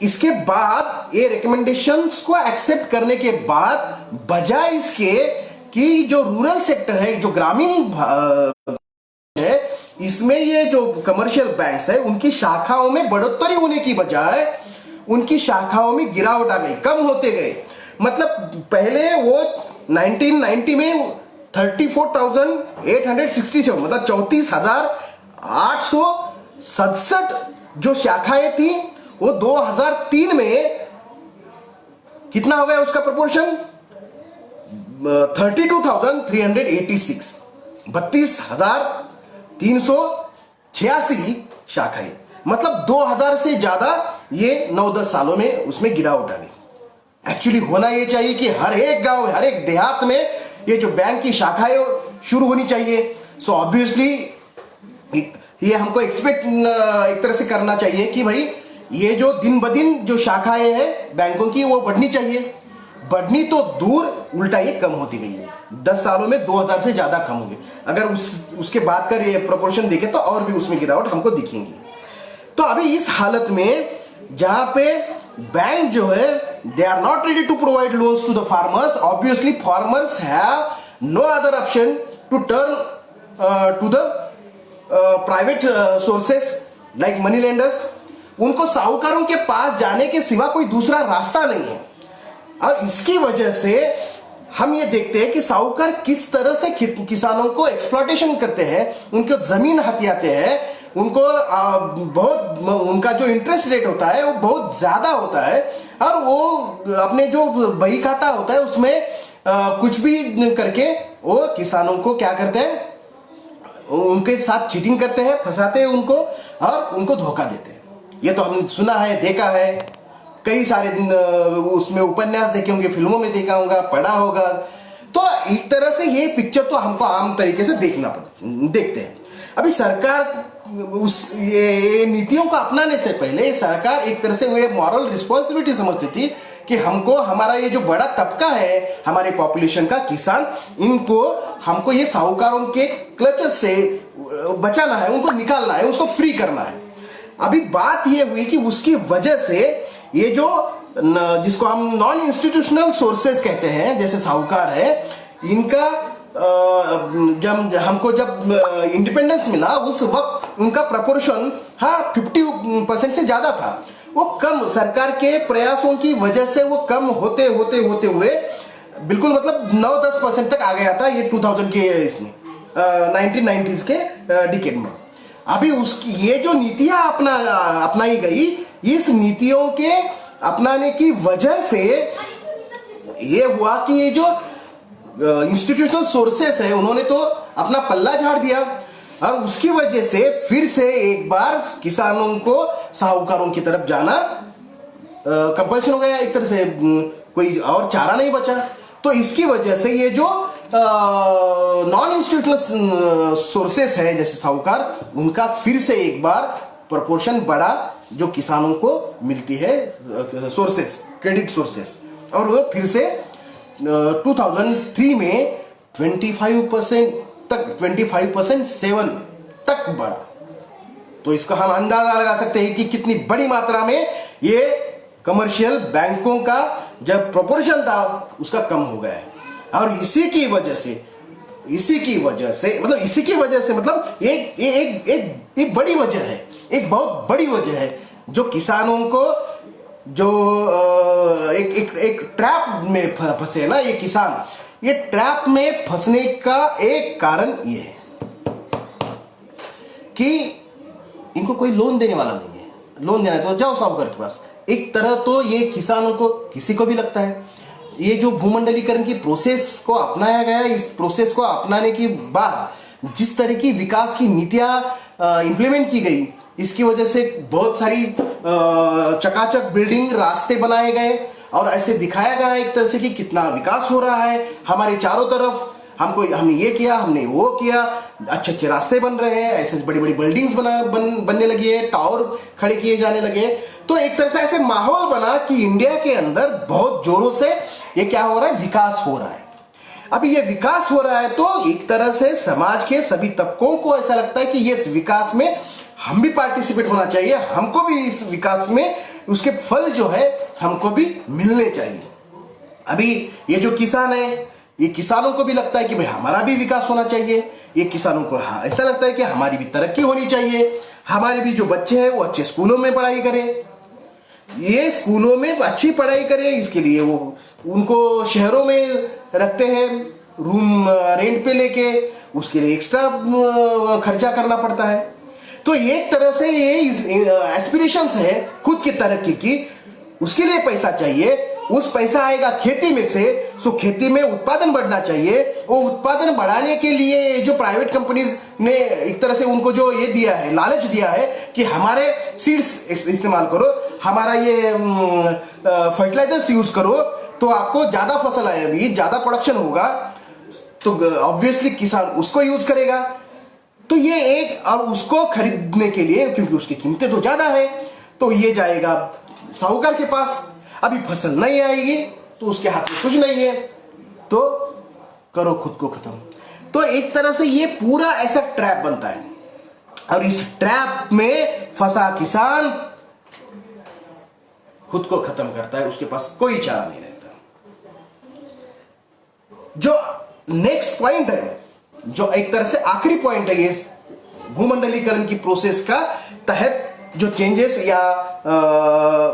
इसके बाद ये रिकमेंडेशंस को एक्सेप्ट करने के बाद बजाय इसके कि जो रूरल सेक्टर है, जो ग्रामीण है, इसमें ये जो कमर्शियल बैंक्स है उनकी शाखाओं में बढ़ोतरी होने की बजाय उनकी शाखाओं में गिरावट आ गई, कम होते गए। मतलब पहले वो 1990 में 34,867 मतलब 34,867 जो शाखाएं थी वो 2003 में कितना हो गया उसका प्रोपोर्शन 32,386 32,386 शाखाएं, मतलब 2000 से ज्यादा ये 9-10 सालों में उसमें गिरावट आ गई। एक्चुअली होना ये चाहिए कि हर एक गांव, हर एक देहात में ये जो बैंक की शाखाएं शुरू होनी चाहिए। सो ऑब्वियसली ये हमको एक्सपेक्ट एक तरह से करना चाहिए कि भाई ये जो दिन ब दिन जो शाखाएं हैं बैंकों की वो बढ़नी चाहिए। बढ़नी तो दूर, उल्टा ये कम होती गई है। 10 सालों में 2000 से ज्यादा कम हो गई। अगर उसके बाद का ये प्रोपोर्शन देखें तो और भी उसमें गिरावट हमको दिखेंगी। तो अभी इस हालत में जहां पे बैंक जो है they are not ready to provide loans to the farmers, obviously farmers have no other option to turn to the private sources like money lenders. उनको साहूकारों के पास जाने के सिवा कोई दूसरा रास्ता नहीं है। और इसकी वजह से हम ये देखते हैं कि साहूकार किस तरह से किसानों को एक्सप्लॉयटेशन करते हैं, उनको जमीन हथियाते हैं, उनको बहुत उनका जो इंटरेस्ट रेट होता है वो बहुत ज्यादा होता है, और वो अपने जो बही खाता होता है उसमें कुछ भी करके वो किसानों को क्या करते हैं, उनके साथ चीटिंग करते हैं, फंसाते हैं उनको और उनको धोखा देते हैं। ये तो हमने सुना है, देखा है, कई सारे उसमें उपन्यास देखे होंगे, फिल्मों में देखा होगा, पढ़ा होगा। तो एक तरह से ये पिक्चर तो हमको आम तरीके से देखते हैं। अभी सरकार ये नीतियों को अपनाने से पहले सरकार एक तरह से वो मॉरल रिस्पॉन्सिबिलिटी समझती थी कि हमको हमारा ये जो बड़ा तबका है हमारे पॉपुलेशन का, किसान, इनको हमको ये साहूकारों के क्लचेस से बचाना है, उनको निकालना है, उसको फ्री करना है। अभी बात ये हुई कि उसकी वजह से ये जो जिसको हम नॉन इंस्टीट्यूशनल सोर्सेस कहते हैं, जैसे साहूकार है, इनका जब इंडिपेंडेंस मिला उस वक्त उनका प्रपोर्शन 50% से ज्यादा था। वो कम, सरकार के प्रयासों की वजह से वो कम होते हुए बिल्कुल मतलब 9-10% तक आ गया था ये 2000 के इसमें 1990s के डिकेड में। अभी उसकी ये जो नीतियां अपनाई गई, इस नीतियों के अपनाने की वजह से ये हुआ कि ये जो इंस्टीट्यूशनल सोर्सेस है उन्होंने तो अपना पल्ला झाड़ दिया, और उसकी वजह से फिर से एक बार किसानों को साहूकारों की तरफ जाना कंपल्शन हो गया। एक तरह से कोई और चारा नहीं बचा। तो इसकी वजह से ये जो नॉन इंस्टीट्यूशनल सोर्सेस है जैसे साहूकार, उनका फिर से एक बार प्रोपोर्शन बढ़ा जो किसानों को मिलती है सोर्सेस, क्रेडिट सोर्सेस, और वो फिर से 2003 में 25% तक 25.7 तक बढ़ा। तो इसका हम अंदाजा लगा सकते हैं कि कितनी बड़ी मात्रा में ये कमर्शियल बैंकों का जब प्रोपोर्शन था उसका कम हो गया है। और इसी की वजह से मतलब एक बड़ी वजह है, एक बहुत बड़ी वजह है जो किसानों को जो एक ट्रैप में फंसे ना ये किसान, ये ट्रैप में फंसने का एक कारण ये है कि इनको कोई लोन देने वाला नहीं है। लोन देना है तो जाओ साहूकार के पास। एक तरह तो ये किसानों को, किसी को भी लगता है ये जो भूमंडलीकरण की प्रोसेस को अपनाया गया, इस प्रोसेस को अपनाने के बाद जिस तरह की विकास की नीतियां इंप्लीमेंट की गई, इसकी वजह से बहुत सारी चकाचक बिल्डिंग, रास्ते बनाए गए और ऐसे दिखाया गया एक तरह से कि कितना विकास हो रहा है हमारे चारों तरफ। हमने ये किया, हमने वो किया, अच्छे अच्छे रास्ते बन रहे हैं, ऐसे बड़ी बड़ी बिल्डिंग्स बनने लगी है, टावर खड़े किए जाने लगे। तो एक तरह से ऐसे माहौल बना कि इंडिया के अंदर बहुत जोरों से ये क्या हो रहा है, विकास हो रहा है। अभी ये विकास हो रहा है तो एक तरह से समाज के सभी तबकों को ऐसा लगता है कि ये इस विकास में हम भी पार्टिसिपेट होना चाहिए, हमको भी इस विकास में उसके फल जो है हमको भी मिलने चाहिए। अभी ये जो किसान है, ये किसानों को भी लगता है कि भाई हमारा भी विकास होना चाहिए। ये किसानों को ऐसा लगता है कि हमारी भी तरक्की होनी चाहिए, हमारे भी जो बच्चे हैं वो अच्छे स्कूलों में पढ़ाई करें, ये स्कूलों में अच्छी पढ़ाई करें। इसके लिए वो उनको शहरों में रखते हैं, रूम रेंट पे लेके, उसके लिए एक्स्ट्रा खर्चा करना पड़ता है। तो एक तरह से ये एस्पिरेशंस है खुद की तरक्की की, उसके लिए पैसा चाहिए। उस पैसा आएगा खेती में से, सो खेती में उत्पादन बढ़ना चाहिए। वो उत्पादन बढ़ाने के लिए जो प्राइवेट कंपनीज ने एक तरह से उनको जो ये दिया है, लालच दिया है कि हमारे सीड्स इस्तेमाल करो, हमारा ये फर्टिलाइजर्स यूज करो तो आपको ज्यादा फसल आएगी, ज्यादा प्रोडक्शन होगा, तो ऑब्वियसली किसान उसको यूज करेगा। तो ये एक, और उसको खरीदने के लिए क्योंकि उसकी कीमतें तो ज्यादा है, तो ये जाएगा साहूकार के पास। अभी फसल नहीं आएगी तो उसके हाथ में कुछ नहीं है, तो करो खुद को खत्म। तो एक तरह से ये पूरा ऐसा ट्रैप बनता है, और इस ट्रैप में फंसा किसान खुद को खत्म करता है, उसके पास कोई चारा नहीं रहता। जो नेक्स्ट पॉइंट है, जो एक तरह से आखिरी पॉइंट है ये भूमंडलीकरण की प्रोसेस का तहत जो चेंजेस या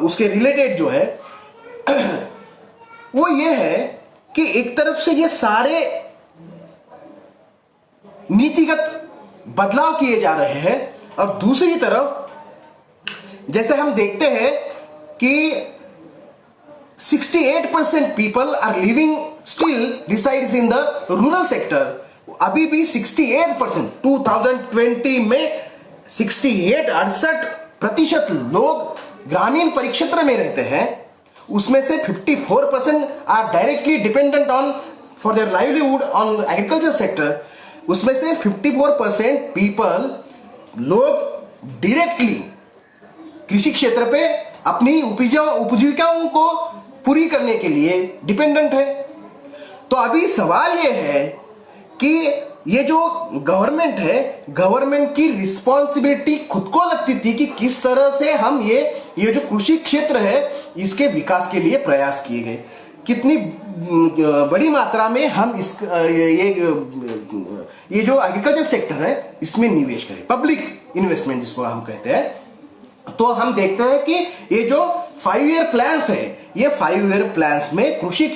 उसके रिलेटेड जो है वो ये है कि एक तरफ से ये सारे नीतिगत बदलाव किए जा रहे हैं, और दूसरी तरफ जैसे हम देखते हैं कि 68% people are living still resides in the rural sector. अभी भी 68%, 2020 में 68% लोग ग्रामीण परिक्षेत्र में रहते हैं। उसमें से 54% are directly dependent on for their livelihood on agriculture sector. उसमें से 54% पीपल, लोग डायरेक्टली कृषि क्षेत्र पे अपनी उपजीविकाओं को पूरी करने के लिए डिपेंडेंट है। तो अभी सवाल यह है कि ये जो गवर्नमेंट है, गवर्नमेंट की रिस्पॉन्सिबिलिटी खुद को लगती थी कि किस तरह से हम ये जो कृषि क्षेत्र है इसके विकास के लिए प्रयास किए गए, कितनी बड़ी मात्रा में हम ये जो एग्रीकल्चर सेक्टर है इसमें निवेश करें, पब्लिक इन्वेस्टमेंट जिसको हम कहते हैं। तो हम देखते हैं कि ये जो 5 ईयर प्लान्स है, ये 5 ईयर प्लान्स में कृषि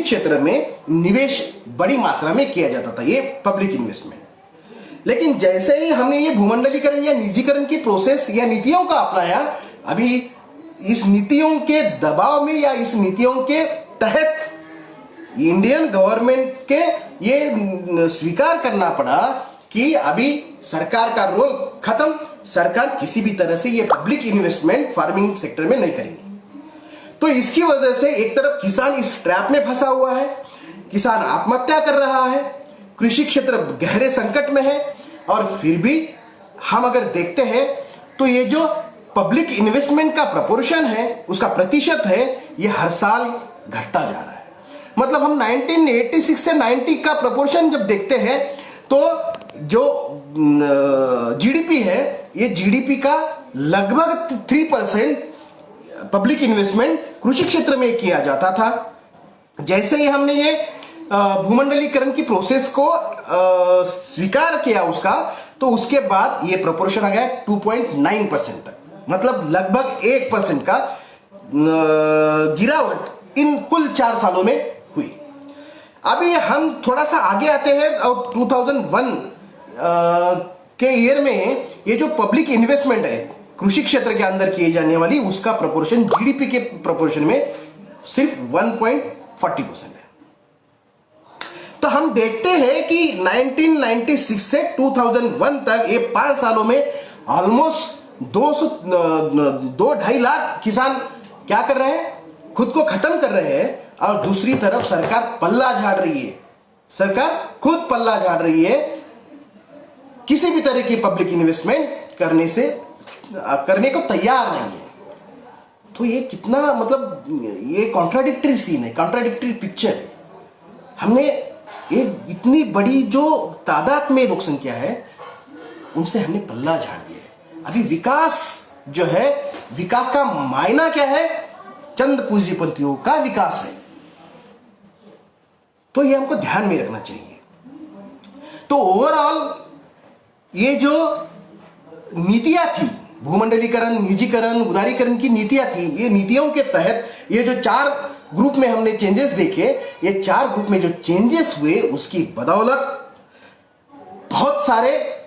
क्षेत्र में निवेश बड़ी मात्रा में किया जाता था, ये पब्लिक इन्वेस्टमेंट। लेकिन जैसे ही हमने ये भूमंडलीकरण या निजीकरण की प्रोसेस या नीतियों का अपनाया, अभी इस नीतियों के दबाव में या इस नीतियों के तहत इंडियन गवर्नमेंट के ये स्वीकार करना पड़ा कि अभी सरकार का रोल खत्म, सरकार किसी भी तरह से ये पब्लिक इन्वेस्टमेंट फार्मिंग सेक्टर में नहीं करेंगे। तो इसकी वजह से एक तरफ किसान इस ट्रैप में फंसा हुआ है, किसान आत्महत्या कर रहा है, कृषि क्षेत्र गहरे संकट में है, और फिर भी हम अगर देखते हैं तो ये जो पब्लिक इन्वेस्टमेंट का प्रपोर्शन है, उसका प्रतिशत है, ये हर साल घटता जा रहा है। मतलब हम 1986 से 90 का प्रपोर्शन जब देखते हैं तो जो जीडीपी है, ये जीडीपी का लगभग 3% पब्लिक इन्वेस्टमेंट कृषि क्षेत्र में किया जाता था। जैसे ही हमने ये भूमंडलीकरण की प्रोसेस को स्वीकार किया उसका, तो उसके बाद ये प्रोपोर्शन आ गया 2.9% तक, मतलब लगभग 1% का गिरावट इन कुल 4 सालों में हुई। अभी हम थोड़ा सा आगे आते हैं और 2001 के ईयर में ये जो पब्लिक इन्वेस्टमेंट है कृषि क्षेत्र के अंदर किए जाने वाली, उसका प्रोपोर्शन जीडीपी के प्रोपोर्शन में सिर्फ 1.40% है। तो हम देखते हैं कि 1996 से 2001 तक ये 5 सालों में ऑलमोस्ट 2.5 लाख किसान क्या कर रहे हैं, खुद को खत्म कर रहे हैं। और दूसरी तरफ सरकार पल्ला झाड़ रही है, सरकार खुद पल्ला झाड़ रही है, किसी भी तरह की पब्लिक इन्वेस्टमेंट करने को तैयार नहीं है। तो ये कितना, मतलब ये कॉन्ट्राडिक्टरी सीन है, कॉन्ट्राडिक्टरी पिक्चर है। हमने ये इतनी बड़ी जो तादाद में लोक संख्या है उनसे हमने पल्ला झाड़ दिया है। अभी विकास जो है, विकास का मायना क्या है, चंद पूंजीपतियों का विकास है। तो ये हमको ध्यान में रखना चाहिए। तो ओवरऑल ये जो नीतियां थी, भूमंडलीकरण, निजीकरण, उदारीकरण की नीतियां थी, ये नीतियों के तहत ये जो 4 ग्रुप में हमने चेंजेस देखे, ये 4 ग्रुप में जो चेंजेस हुए उसकी बदौलत बहुत सारे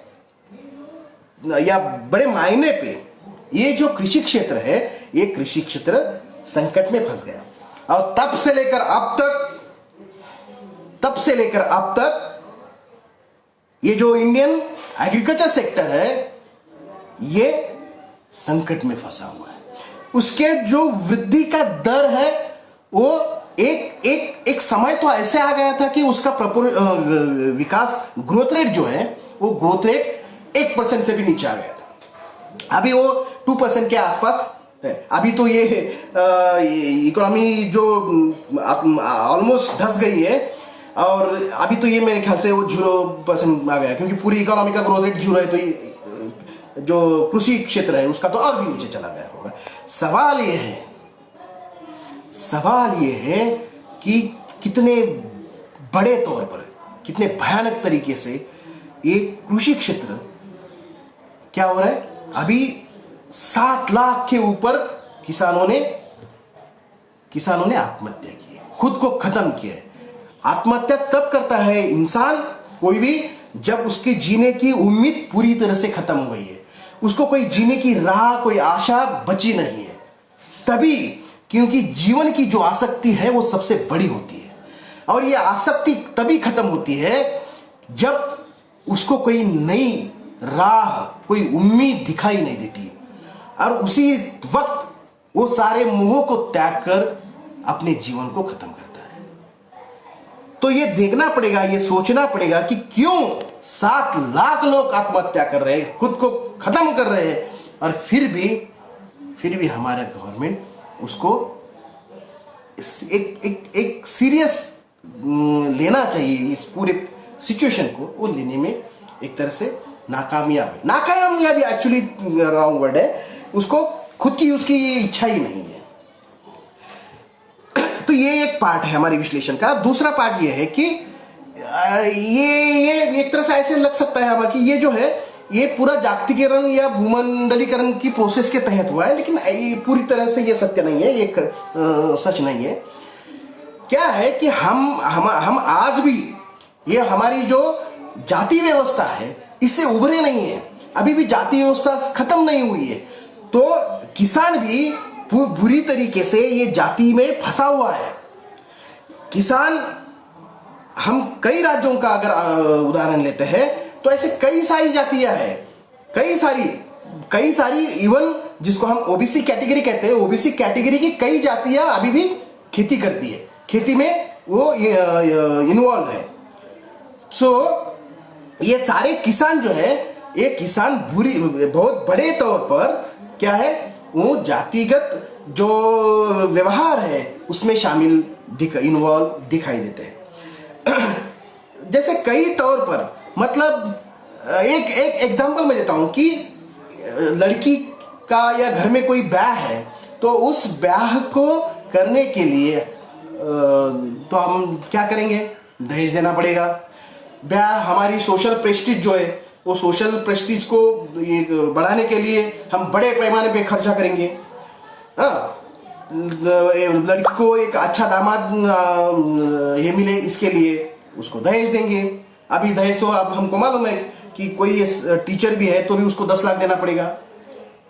या बड़े मायने पे ये जो कृषि क्षेत्र है, ये कृषि क्षेत्र संकट में फंस गया। और तब से लेकर अब तक ये जो इंडियन एग्रीकल्चर सेक्टर है, ये संकट में फंसा हुआ है। उसके जो वृद्धि का दर है वो एक समय तो ऐसे आ गया था कि उसका विकास ग्रोथ रेट जो है वो ग्रोथ रेट 1% से भी नीचे आ गया था। अभी वो 2% के आसपास है। अभी तो ये इकोनॉमी जो ऑलमोस्ट धस गई है और अभी तो ये मेरे ख्याल से वो 0% आ गया, क्योंकि पूरी इकोनॉमी का ग्रोथ रेट 0 है, तो ये जो कृषि क्षेत्र है उसका तो और भी नीचे चला गया होगा। सवाल ये है कि कितने बड़े तौर पर, कितने भयानक तरीके से ये कृषि क्षेत्र क्या हो रहा है। अभी 7 लाख के ऊपर किसानों ने आत्महत्या की है, खुद को खत्म किया है। आत्महत्या तब करता है इंसान कोई भी जब उसके जीने की उम्मीद पूरी तरह से खत्म हो गई है, उसको कोई जीने की राह, कोई आशा बची नहीं है। तभी, क्योंकि जीवन की जो आसक्ति है वो सबसे बड़ी होती है और ये आसक्ति तभी खत्म होती है जब उसको कोई नई राह, कोई उम्मीद दिखाई नहीं देती और उसी वक्त वो सारे मोह को त्याग कर अपने जीवन को खत्म करता है। तो ये देखना पड़ेगा, ये सोचना पड़ेगा कि क्यों 7 लाख लोग आत्महत्या कर रहे हैं, खुद को खत्म कर रहे हैं और फिर भी हमारा गवर्नमेंट उसको एक सीरियस लेना चाहिए। इस पूरे सिचुएशन को वो लेने में एक तरह से नाकामयाबी एक्चुअली रॉन्ग वर्ड है, उसको खुद की उसकी इच्छा ही नहीं है। तो ये एक पार्ट है हमारे विश्लेषण का। दूसरा पार्ट ये है कि ये एक तरह से ऐसे लग सकता है हमारा कि ये जो है ये पूरा जागतिकीकरण या भूमंडलीकरण की प्रोसेस के तहत हुआ है, लेकिन ये पूरी तरह से ये सत्य नहीं है, एक सच नहीं है। क्या है कि हम आज भी ये हमारी जो जाति व्यवस्था है इससे उभरे नहीं है, अभी भी जाति व्यवस्था खत्म नहीं हुई है। तो किसान भी बुरी तरीके से ये जाति में फंसा हुआ है। किसान, हम कई राज्यों का अगर उदाहरण लेते हैं तो ऐसे कई सारी जातियां हैं, कई सारी इवन जिसको हम ओबीसी कैटेगरी कहते हैं, ओबीसी कैटेगरी की कई जातियां अभी भी खेती करती है, खेती में वो इन्वॉल्व है। सो ये सारे किसान जो है, ये किसान बहुत बड़े तौर पर क्या है, वो जातिगत जो व्यवहार है उसमें शामिल इन्वॉल्व दिखाई देते हैं। जैसे कई तौर पर, मतलब एक एग्जांपल मैं देता हूं कि लड़की का या घर में कोई ब्याह है तो उस ब्याह को करने के लिए तो हम क्या करेंगे, दहेज देना पड़ेगा। ब्याह, हमारी सोशल प्रेस्टीज जो है वो सोशल प्रेस्टीज को बढ़ाने के लिए हम बड़े पैमाने पे खर्चा करेंगे। हाँ, लड़की को एक अच्छा दामाद ये मिले, इसके लिए उसको दहेज देंगे। अभी दहेज तो अब हमको मालूम है कि कोई टीचर भी है तो भी उसको 10 लाख देना पड़ेगा,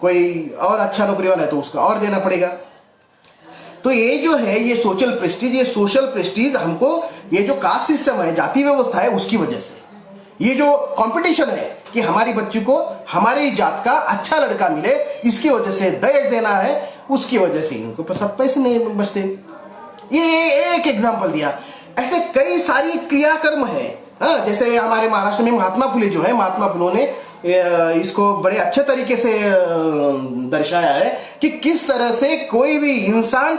कोई और अच्छा नौकरी वाला है तो उसका और देना पड़ेगा। तो ये जो है ये सोशल प्रेस्टीज हमको, ये जो कास्ट सिस्टम है, जाति व्यवस्था है, उसकी वजह से ये जो कंपटीशन है कि हमारी बच्ची को हमारे ही जात का अच्छा लड़का मिले, इसकी वजह से दहेज देना है, उसकी वजह से इनको सब पैसे नहीं बचते। ये एक एग्जांपल दिया, ऐसे कई सारी क्रियाकर्म है। हाँ, जैसे हमारे महाराष्ट्र में महात्मा फुले जो है, महात्मा फुले ने इसको बड़े अच्छे तरीके से दर्शाया है कि किस तरह से कोई भी इंसान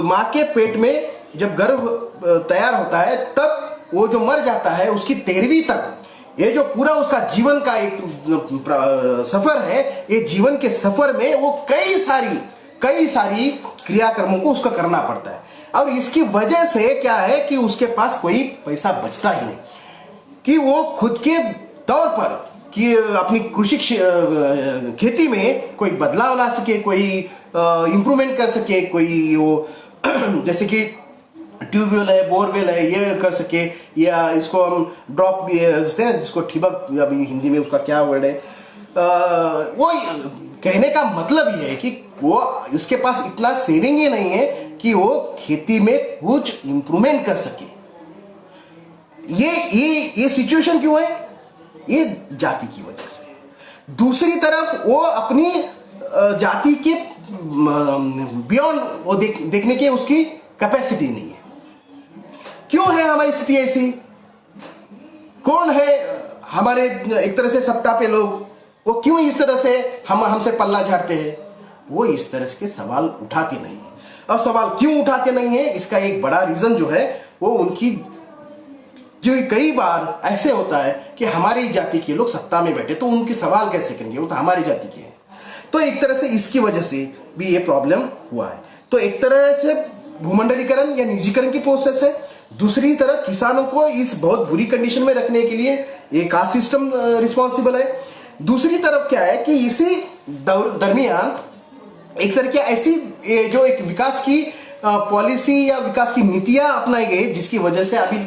माँ के पेट में जब गर्भ तैयार होता है तब वो जो मर जाता है उसकी 13वीं तक, ये जो पूरा उसका जीवन का एक सफर है, ये जीवन के सफर में वो कई सारी क्रियाकर्मों को उसको करना पड़ता है। और इसकी वजह से क्या है कि उसके पास कोई पैसा बचता ही नहीं कि वो खुद के तौर पर कि अपनी कृषि खेती में कोई बदलाव ला सके, कोई इंप्रूवमेंट कर सके, कोई वो जैसे कि ट्यूबवेल है, बोरवेल है, ये कर सके, या इसको हम ड्रॉप जिसको ठिबक, अभी हिंदी में उसका क्या वर्ड है, वो कहने का मतलब ये है कि वो इसके पास इतना सेविंग ही नहीं है कि वो खेती में कुछ इंप्रूवमेंट कर सके। ये सिचुएशन क्यों है? ये जाति की वजह से। दूसरी तरफ वो अपनी जाति के बियॉन्ड वो देखने की उसकी कैपेसिटी नहीं है। क्यों है हमारी स्थिति ऐसी? कौन है हमारे एक तरह से सत्ता पे लोग? वो क्यों इस तरह से हमसे पल्ला झाड़ते हैं? वो इस तरह के सवाल उठाते नहीं है। और सवाल क्यों उठाते नहीं है, इसका एक बड़ा रीजन जो है वो उनकी जो कई बार ऐसे होता है कि हमारी जाति के लोग सत्ता में बैठे तो उनके सवाल कैसे करेंगे, वो तो हमारी जाति के हैं। तो एक तरह से इसकी वजह से भी ये प्रॉब्लम हुआ है। तो एक तरह से भूमंडलीकरण या निजीकरण की प्रोसेस है, दूसरी तरफ किसानों को इस बहुत बुरी कंडीशन में रखने के लिए ये कास्ट सिस्टम रिस्पॉन्सिबल है। दूसरी तरफ क्या है कि इसी दरमियान एक तरह की ऐसी जो एक विकास की पॉलिसी या विकास की नीतियां अपनाई गई जिसकी वजह से अभी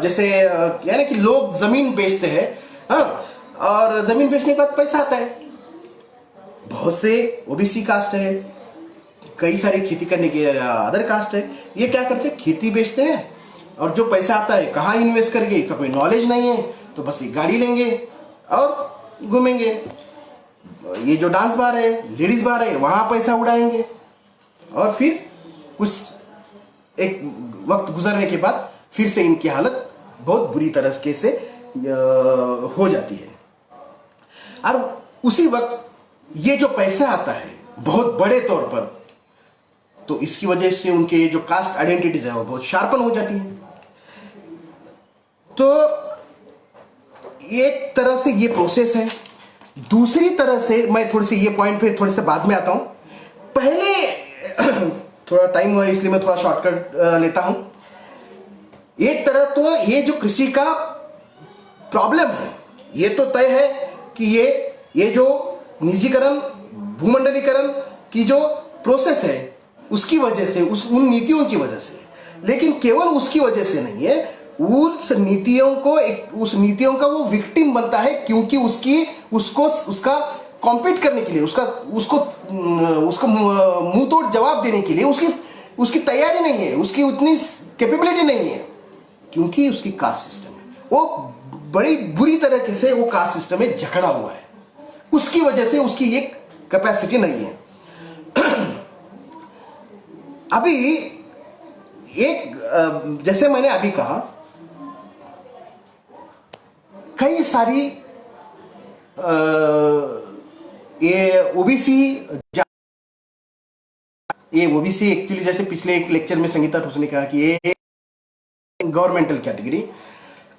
जैसे यानी कि लोग जमीन बेचते हैं, हाँ, और जमीन बेचने के बाद पैसा आता है। बहुत से ओबीसी कास्ट है, कई सारी खेती करने के अदर कास्ट है, ये क्या करते हैं, खेती बेचते हैं और जो पैसा आता है कहाँ इन्वेस्ट करेंगे, इसका कोई नॉलेज नहीं है, तो बस एक गाड़ी लेंगे और घूमेंगे। ये जो डांस बार है, लेडीज बार है, वहाँ पैसा उड़ाएंगे और फिर कुछ एक वक्त गुजरने के बाद फिर से इनकी हालत बहुत बुरी तरह से हो जाती है। और उसी वक्त ये जो पैसा आता है बहुत बड़े तौर पर, तो इसकी वजह से उनके जो कास्ट आइडेंटिटीज है वो बहुत शार्पन हो जाती है। तो एक तरह से ये प्रोसेस है। दूसरी तरह से मैं थोड़ी सी ये पॉइंट पे थोड़े से बाद में आता हूं, पहले थोड़ा टाइम हुआ इसलिए मैं थोड़ा शॉर्टकट लेता हूं। एक तरह तो ये जो कृषि का प्रॉब्लम है, ये तो तय है कि ये जो निजीकरण भूमंडलीकरण की जो प्रोसेस है उसकी वजह से, उन नीतियों की वजह से, लेकिन केवल उसकी वजह से नहीं है, उस नीतियों का वो विक्टिम बनता है क्योंकि उसका कॉम्पीट करने के लिए, उसको मुंह तोड़ जवाब देने के लिए उसकी तैयारी नहीं है, उसकी उतनी कैपेबिलिटी नहीं है, क्योंकि उसकी कास्ट सिस्टम है वो बड़ी बुरी तरीके से वो कास्ट सिस्टम में जकड़ा हुआ है, उसकी वजह से उसकी एक कैपेसिटी नहीं है। अभी एक जैसे मैंने अभी कहा, कई सारी ये ओबीसी एक्चुअली जैसे पिछले एक लेक्चर में संगीता ठोस ने कहा कि ये गवर्नमेंटल कैटेगरी,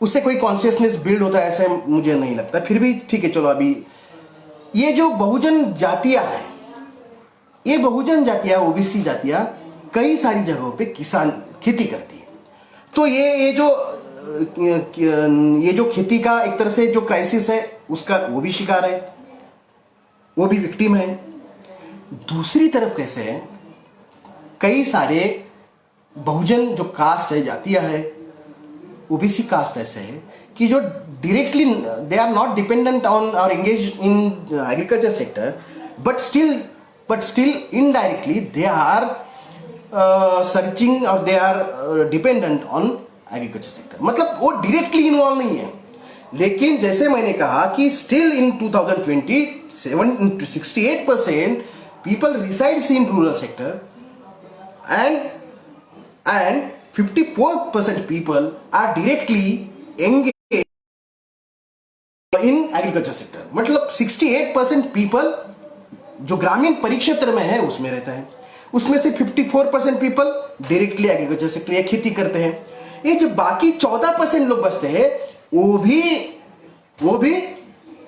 उससे कोई कॉन्शियसनेस बिल्ड होता है ऐसा मुझे नहीं लगता। फिर भी ठीक है, चलो अभी ये जो बहुजन जातियां है, ये बहुजन जातियां ओबीसी जातियां कई सारी जगहों पे किसान खेती करती है। तो ये जो खेती का एक तरह से जो क्राइसिस है उसका वो भी शिकार है, वो भी विक्टिम है। दूसरी तरफ कैसे है, कई सारे बहुजन जो कास्ट है, जातियां है, ओबीसी कास्ट ऐसे है कि जो directly they are not dependent on और engage in agriculture sector, but still indirectly they are searching और they are dependent on agriculture sector. मतलब वो डायरेक्टली इन्वॉल्व नहीं है, लेकिन जैसे मैंने कहा कि still in 2020 68% people resides in rural sector and 54% people are directly engaged in agriculture sector। मतलब 68% people जो ग्रामीण परिक्षेत्र में है उसमें रहता है, उसमें से 54% पीपल डायरेक्टली एग्रीकल्चर सेक्टर या खेती करते हैं। ये जो बाकी 14% लोग बचते हैं वो भी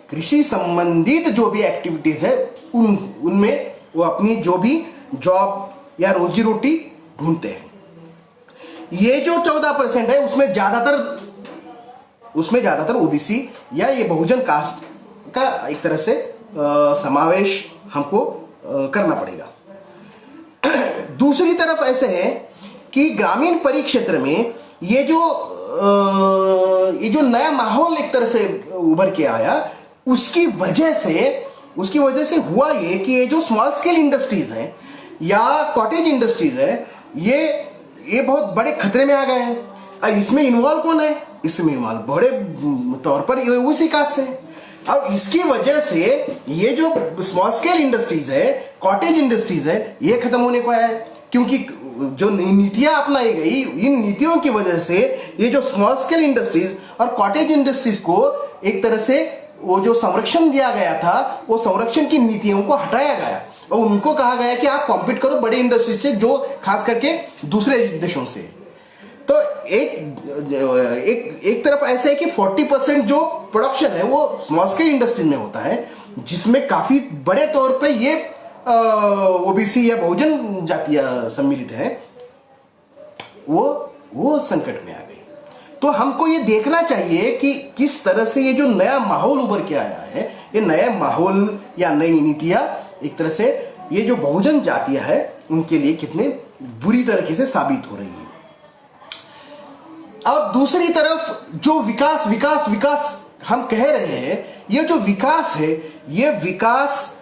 कृषि संबंधित जो भी एक्टिविटीज है उनमें वो अपनी जो भी जॉब या रोजी रोटी ढूंढते हैं। ये जो 14% है उसमें ज्यादातर ओबीसी या ये बहुजन कास्ट का एक तरह से समावेश हमको करना पड़ेगा। दूसरी तरफ ऐसे है कि ग्रामीण परिक्षेत्र में ये जो नया माहौल एक तरह से उभर के आया, उसकी वजह से हुआ ये कि ये जो स्मॉल स्केल इंडस्ट्रीज हैं या कॉटेज इंडस्ट्रीज है, ये बहुत बड़े खतरे में आ गए हैं। इसमें इन्वॉल्व कौन है? इसमें इन्वॉल्व बड़े तौर पर उसी कास्ट है। और इसकी वजह से ये जो स्मॉल स्केल इंडस्ट्रीज है, कॉटेज इंडस्ट्रीज है, ये खत्म होने को है। क्योंकि जो नीतियां अपनाई गई, इन नीतियों की वजह से ये जो स्मॉल स्केल इंडस्ट्रीज और कॉटेज इंडस्ट्रीज को एक तरह से वो जो संरक्षण दिया गया था, वो संरक्षण की नीतियों को हटाया गया और उनको कहा गया कि आप कॉम्पीट करो बड़े इंडस्ट्री से, जो खास करके दूसरे देशों से। तो एक तरफ ऐसा है कि 40% जो प्रोडक्शन है वो स्मॉल स्केल इंडस्ट्री में होता है, जिसमें काफी बड़े तौर पे ये ओबीसी या बहुजन जातियां सम्मिलित हैं, वो संकट में आ गई। तो हमको ये देखना चाहिए कि किस तरह से ये जो नया माहौल उभर के आया है, ये नया माहौल या नई नीतियां एक तरह से ये जो बहुजन जातियां है उनके लिए कितने बुरी तरीके से साबित हो रही है। और दूसरी तरफ जो विकास विकास विकास हम कह रहे हैं, ये जो विकास है, ये विकास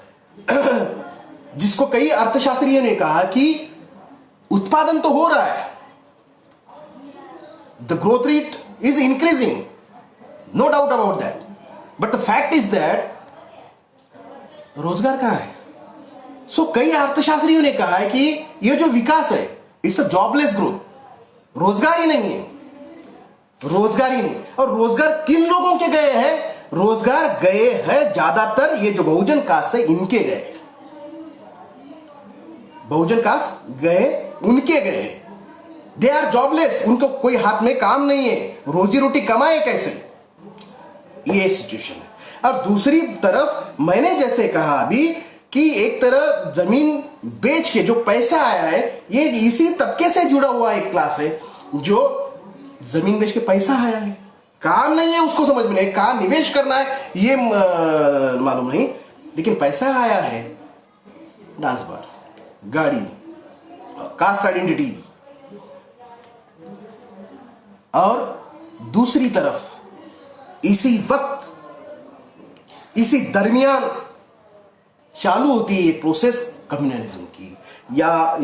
जिसको कई अर्थशास्त्रियों ने कहा कि उत्पादन तो हो रहा है, the growth rate is increasing, no doubt about that, but the fact is that रोजगार कहां है। सो कई अर्थशास्त्रियों ने कहा है कि ये जो विकास है, इट्स अ जॉबलेस ग्रोथ, रोजगार ही नहीं है, रोजगार ही नहीं। और रोजगार किन लोगों के गए हैं? रोजगार गए हैं ज्यादातर ये जो बहुजन कास्ट है इनके गए, बहुजन कास्ट गए, उनके गए। दे आर जॉबलेस, उनको कोई हाथ में काम नहीं है, रोजी रोटी कमाए कैसे, ये सिचुएशन है। अब दूसरी तरफ मैंने जैसे कहा अभी कि एक तरफ जमीन बेच के जो पैसा आया है, ये इसी तबके से जुड़ा हुआ एक क्लास है जो जमीन बेच के पैसा आया है, काम नहीं है उसको समझ में नहीं, कहां निवेश करना है ये मालूम नहीं, लेकिन पैसा आया है, डांस बार, गाड़ी, कास्ट आइडेंटिटी। और दूसरी तरफ इसी वक्त, इसी दरमियान चालू होती है ये प्रोसेस कम्युनलिज्म की, या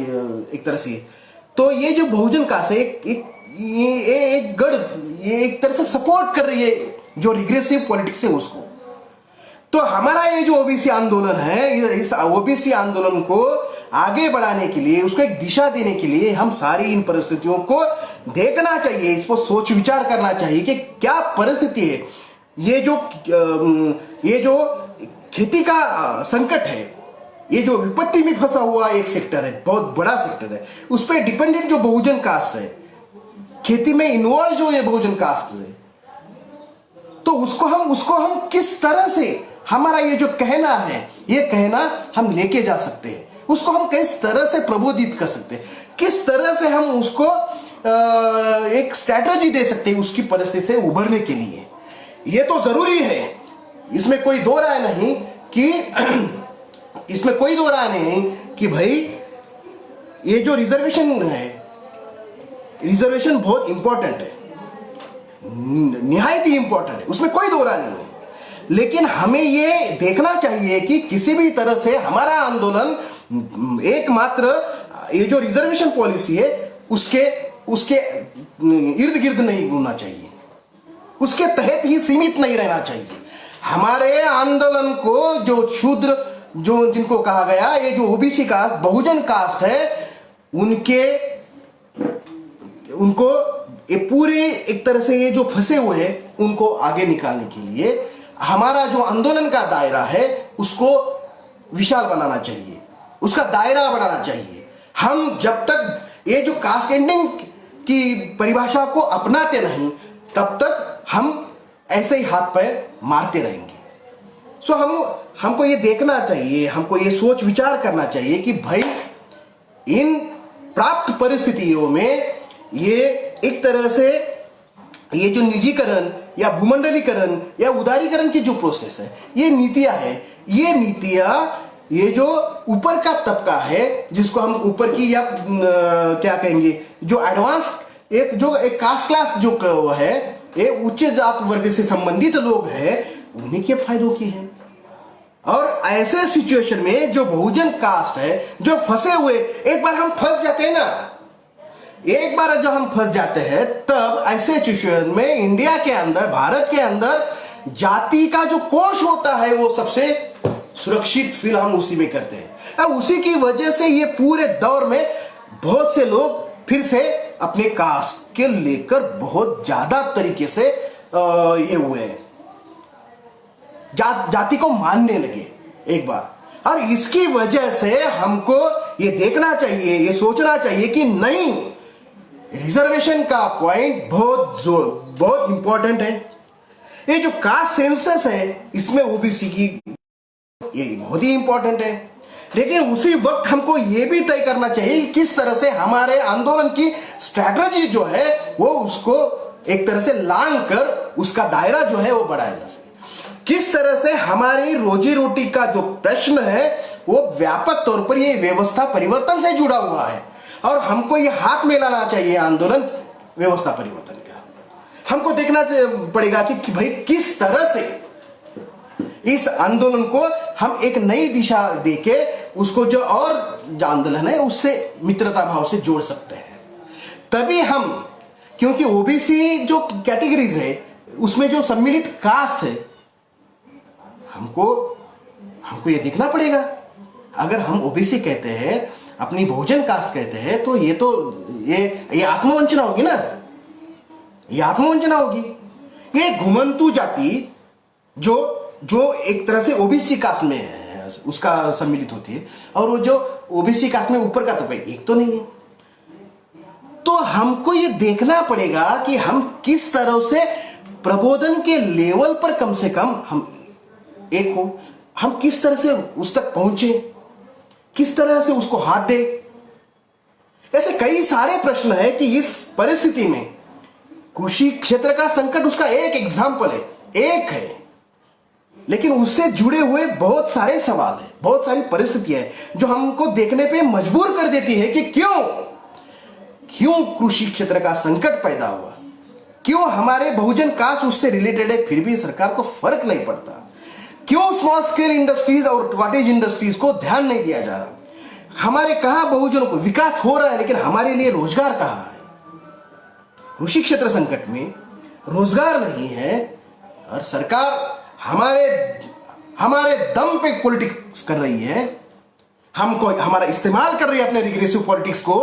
एक तरह से तो ये जो बहुजन कास्ट है एक गढ़, ये एक तरह से सपोर्ट कर रही है जो रिग्रेसिव पॉलिटिक्स है उसको। तो हमारा ये जो ओबीसी आंदोलन है, इस ओबीसी आंदोलन को आगे बढ़ाने के लिए, उसको एक दिशा देने के लिए हम सारी इन परिस्थितियों को देखना चाहिए, इस पर सोच विचार करना चाहिए कि क्या परिस्थिति है। ये जो खेती का संकट है, ये जो विपत्ति में फंसा हुआ एक सेक्टर है, बहुत बड़ा सेक्टर है, उस पर डिपेंडेंट जो बहुजन कास्ट है, खेती में इन्वॉल्व जो ये बहुजन कास्ट है, तो उसको हम किस तरह से, हमारा ये जो कहना है, ये कहना हम लेके जा सकते हैं, उसको हम किस तरह से प्रबोधित कर सकते हैं, किस तरह से हम उसको एक स्ट्रैटेजी दे सकते हैं उसकी परिस्थिति से उभरने के लिए। ये तो जरूरी है, इसमें कोई दो राय नहीं कि भाई ये जो रिजर्वेशन है, रिजर्वेशन बहुत इंपॉर्टेंट है, निहायत ही इंपॉर्टेंट है, उसमें कोई दो राय नहीं है। लेकिन हमें ये देखना चाहिए कि किसी भी तरह से हमारा आंदोलन एकमात्र ये जो रिजर्वेशन पॉलिसी है उसके इर्द गिर्द नहीं घूमना चाहिए, उसके तहत ही सीमित नहीं रहना चाहिए। हमारे आंदोलन को जो शूद्र, जो जिनको कहा गया, ये जो ओबीसी कास्ट, बहुजन कास्ट है, उनको ये पूरे एक तरह से ये जो फंसे हुए हैं उनको आगे निकालने के लिए हमारा जो आंदोलन का दायरा है उसको विशाल बनाना चाहिए, उसका दायरा बढ़ाना चाहिए। हम जब तक ये जो कास्ट एंडिंग की परिभाषा को अपनाते नहीं, तब तक हम ऐसे ही हाथ पैर मारते रहेंगे। सो हमको ये देखना चाहिए, हमको ये सोच विचार करना चाहिए कि भाई इन प्राप्त परिस्थितियों में ये एक तरह से ये जो निजीकरण या भूमंडलीकरण या उदारीकरण की जो प्रोसेस है, ये नीतियां है, ये नीतियां, ये जो ऊपर का तबका है, जिसको हम ऊपर की या क्या कहेंगे, जो एडवांस एक कास्ट क्लास जो है, ये उच्च जात वर्ग से संबंधित लोग हैं, उन्हीं के फायदों की है। और ऐसे सिचुएशन में जो बहुजन कास्ट है, जो फंसे हुए, एक बार हम फंस जाते हैं ना, एक बार जब हम फंस जाते हैं, तब ऐसे सिचुएशन में इंडिया के अंदर, भारत के अंदर जाति का जो कोष होता है वो सबसे सुरक्षित फील हम उसी में करते हैं। अब उसी की वजह से ये पूरे दौर में बहुत से लोग फिर से अपने कास्ट के लेकर बहुत ज्यादा तरीके से ये हुए जाति को मानने लगे एक बार। और इसकी वजह से हमको ये देखना चाहिए, ये सोचना चाहिए कि नहीं, रिजर्वेशन का पॉइंट बहुत इंपॉर्टेंट है। ये जो कास्ट सेंसस है इसमें ओबीसी की ये बहुत ही इंपॉर्टेंट है, लेकिन उसी वक्त हमको ये भी तय करना चाहिए कि किस तरह से हमारे आंदोलन की स्ट्रैटेजी जो है वो उसको एक तरह से लांग कर उसका दायरा जो है वो बढ़ाया जा सके। किस तरह से हमारी रोजी रोटी का जो प्रश्न है वो व्यापक तौर पर ये व्यवस्था परिवर्तन से जुड़ा हुआ है और हमको ये हाथ में लाना चाहिए आंदोलन व्यवस्था परिवर्तन का। हमको देखना पड़ेगा कि भाई किस तरह से इस आंदोलन को हम एक नई दिशा देके उसको जो और जो आंदोलन है उससे मित्रता भाव से जोड़ सकते हैं। तभी हम, क्योंकि ओबीसी जो कैटेगरीज है उसमें जो सम्मिलित कास्ट है हमको ये देखना पड़ेगा। अगर हम ओबीसी कहते हैं, अपनी बहुजन कास्ट कहते हैं, तो ये आत्मवंचना होगी ना, ये आत्मवंचना होगी। ये घुमंतु जाति जो एक तरह से ओबीसी कास्ट में है उसका सम्मिलित होती है, और वो जो ओबीसी कास्ट में ऊपर का तो भाई एक तो नहीं है। तो हमको ये देखना पड़ेगा कि हम किस तरह से प्रबोधन के लेवल पर कम से कम हम एक हो, हम किस तरह से उस तक पहुंचे, किस तरह से उसको हाथ दे। ऐसे कई सारे प्रश्न है कि इस परिस्थिति में कृषि क्षेत्र का संकट उसका एक एग्जाम्पल है, एक है, लेकिन उससे जुड़े हुए बहुत सारे सवाल है, बहुत सारी परिस्थितियां है जो हमको देखने पे मजबूर कर देती है कि क्यों कृषि क्षेत्र का संकट पैदा हुआ, क्यों हमारे बहुजन कास्ट उससे रिलेटेड है फिर भी सरकार को फर्क नहीं पड़ता, क्यों स्मॉल स्केल इंडस्ट्रीज और कॉटेज इंडस्ट्रीज को ध्यान नहीं दिया जा रहा, हमारे कहां बहुजनों को विकास हो रहा है लेकिन हमारे लिए रोजगार कहां है। कृषि क्षेत्र संकट में रोजगार नहीं है और सरकार हमारे दम पे पॉलिटिक्स कर रही है, हमको हमारा इस्तेमाल कर रही है अपने रिग्रेसिव पॉलिटिक्स को।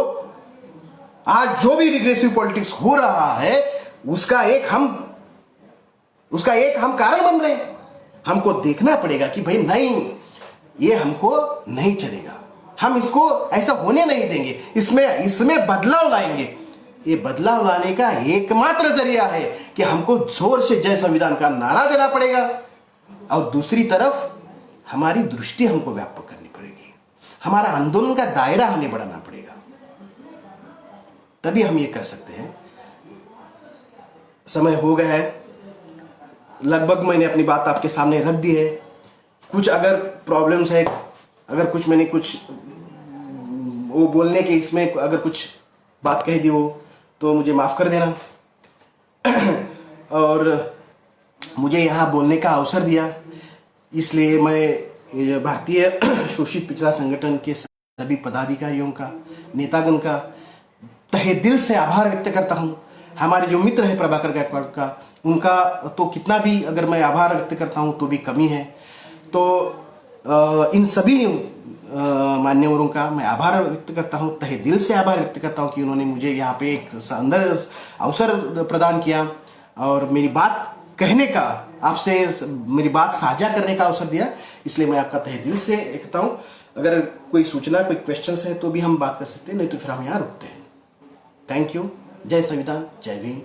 आज जो भी रिग्रेसिव पॉलिटिक्स हो रहा है उसका एक हम कारण बन रहे हैं। हमको देखना पड़ेगा कि भाई नहीं, ये हमको नहीं चलेगा, हम इसको ऐसा होने नहीं देंगे, इसमें बदलाव लाएंगे। ये बदलाव लाने का एकमात्र जरिया है कि हमको जोर से जय संविधान का नारा देना पड़ेगा और दूसरी तरफ हमारी दृष्टि हमको व्यापक करनी पड़ेगी, हमारा आंदोलन का दायरा हमें बढ़ाना पड़ेगा, तभी हम ये कर सकते हैं। समय हो गया है, लगभग मैंने अपनी बात आपके सामने रख दी है। कुछ अगर प्रॉब्लम्स है, अगर कुछ मैंने कुछ वो बोलने के इसमें अगर कुछ बात कह दी हो तो मुझे माफ़ कर देना। और मुझे यहाँ बोलने का अवसर दिया इसलिए मैं भारतीय शोषित पिछड़ा संगठन के सभी पदाधिकारियों का, नेतागण का तहे दिल से आभार व्यक्त करता हूँ। हमारे जो मित्र है प्रभाकर गायकवाड़ का, उनका तो कितना भी अगर मैं आभार व्यक्त करता हूँ तो भी कमी है। तो इन सभी मान्यवरों का मैं आभार व्यक्त करता हूँ, तहे दिल से आभार व्यक्त करता हूँ कि उन्होंने मुझे यहाँ पे एक सुंदर अवसर प्रदान किया और मेरी बात कहने का, आपसे मेरी बात साझा करने का अवसर दिया। इसलिए मैं आपका तहे दिल से कहता हूँ। अगर कोई सूचना, कोई क्वेश्चंस है तो भी हम बात कर सकते हैं, नहीं तो फिर हम यहाँ रुकते हैं। Thank you. जय संविधान, जय भीम।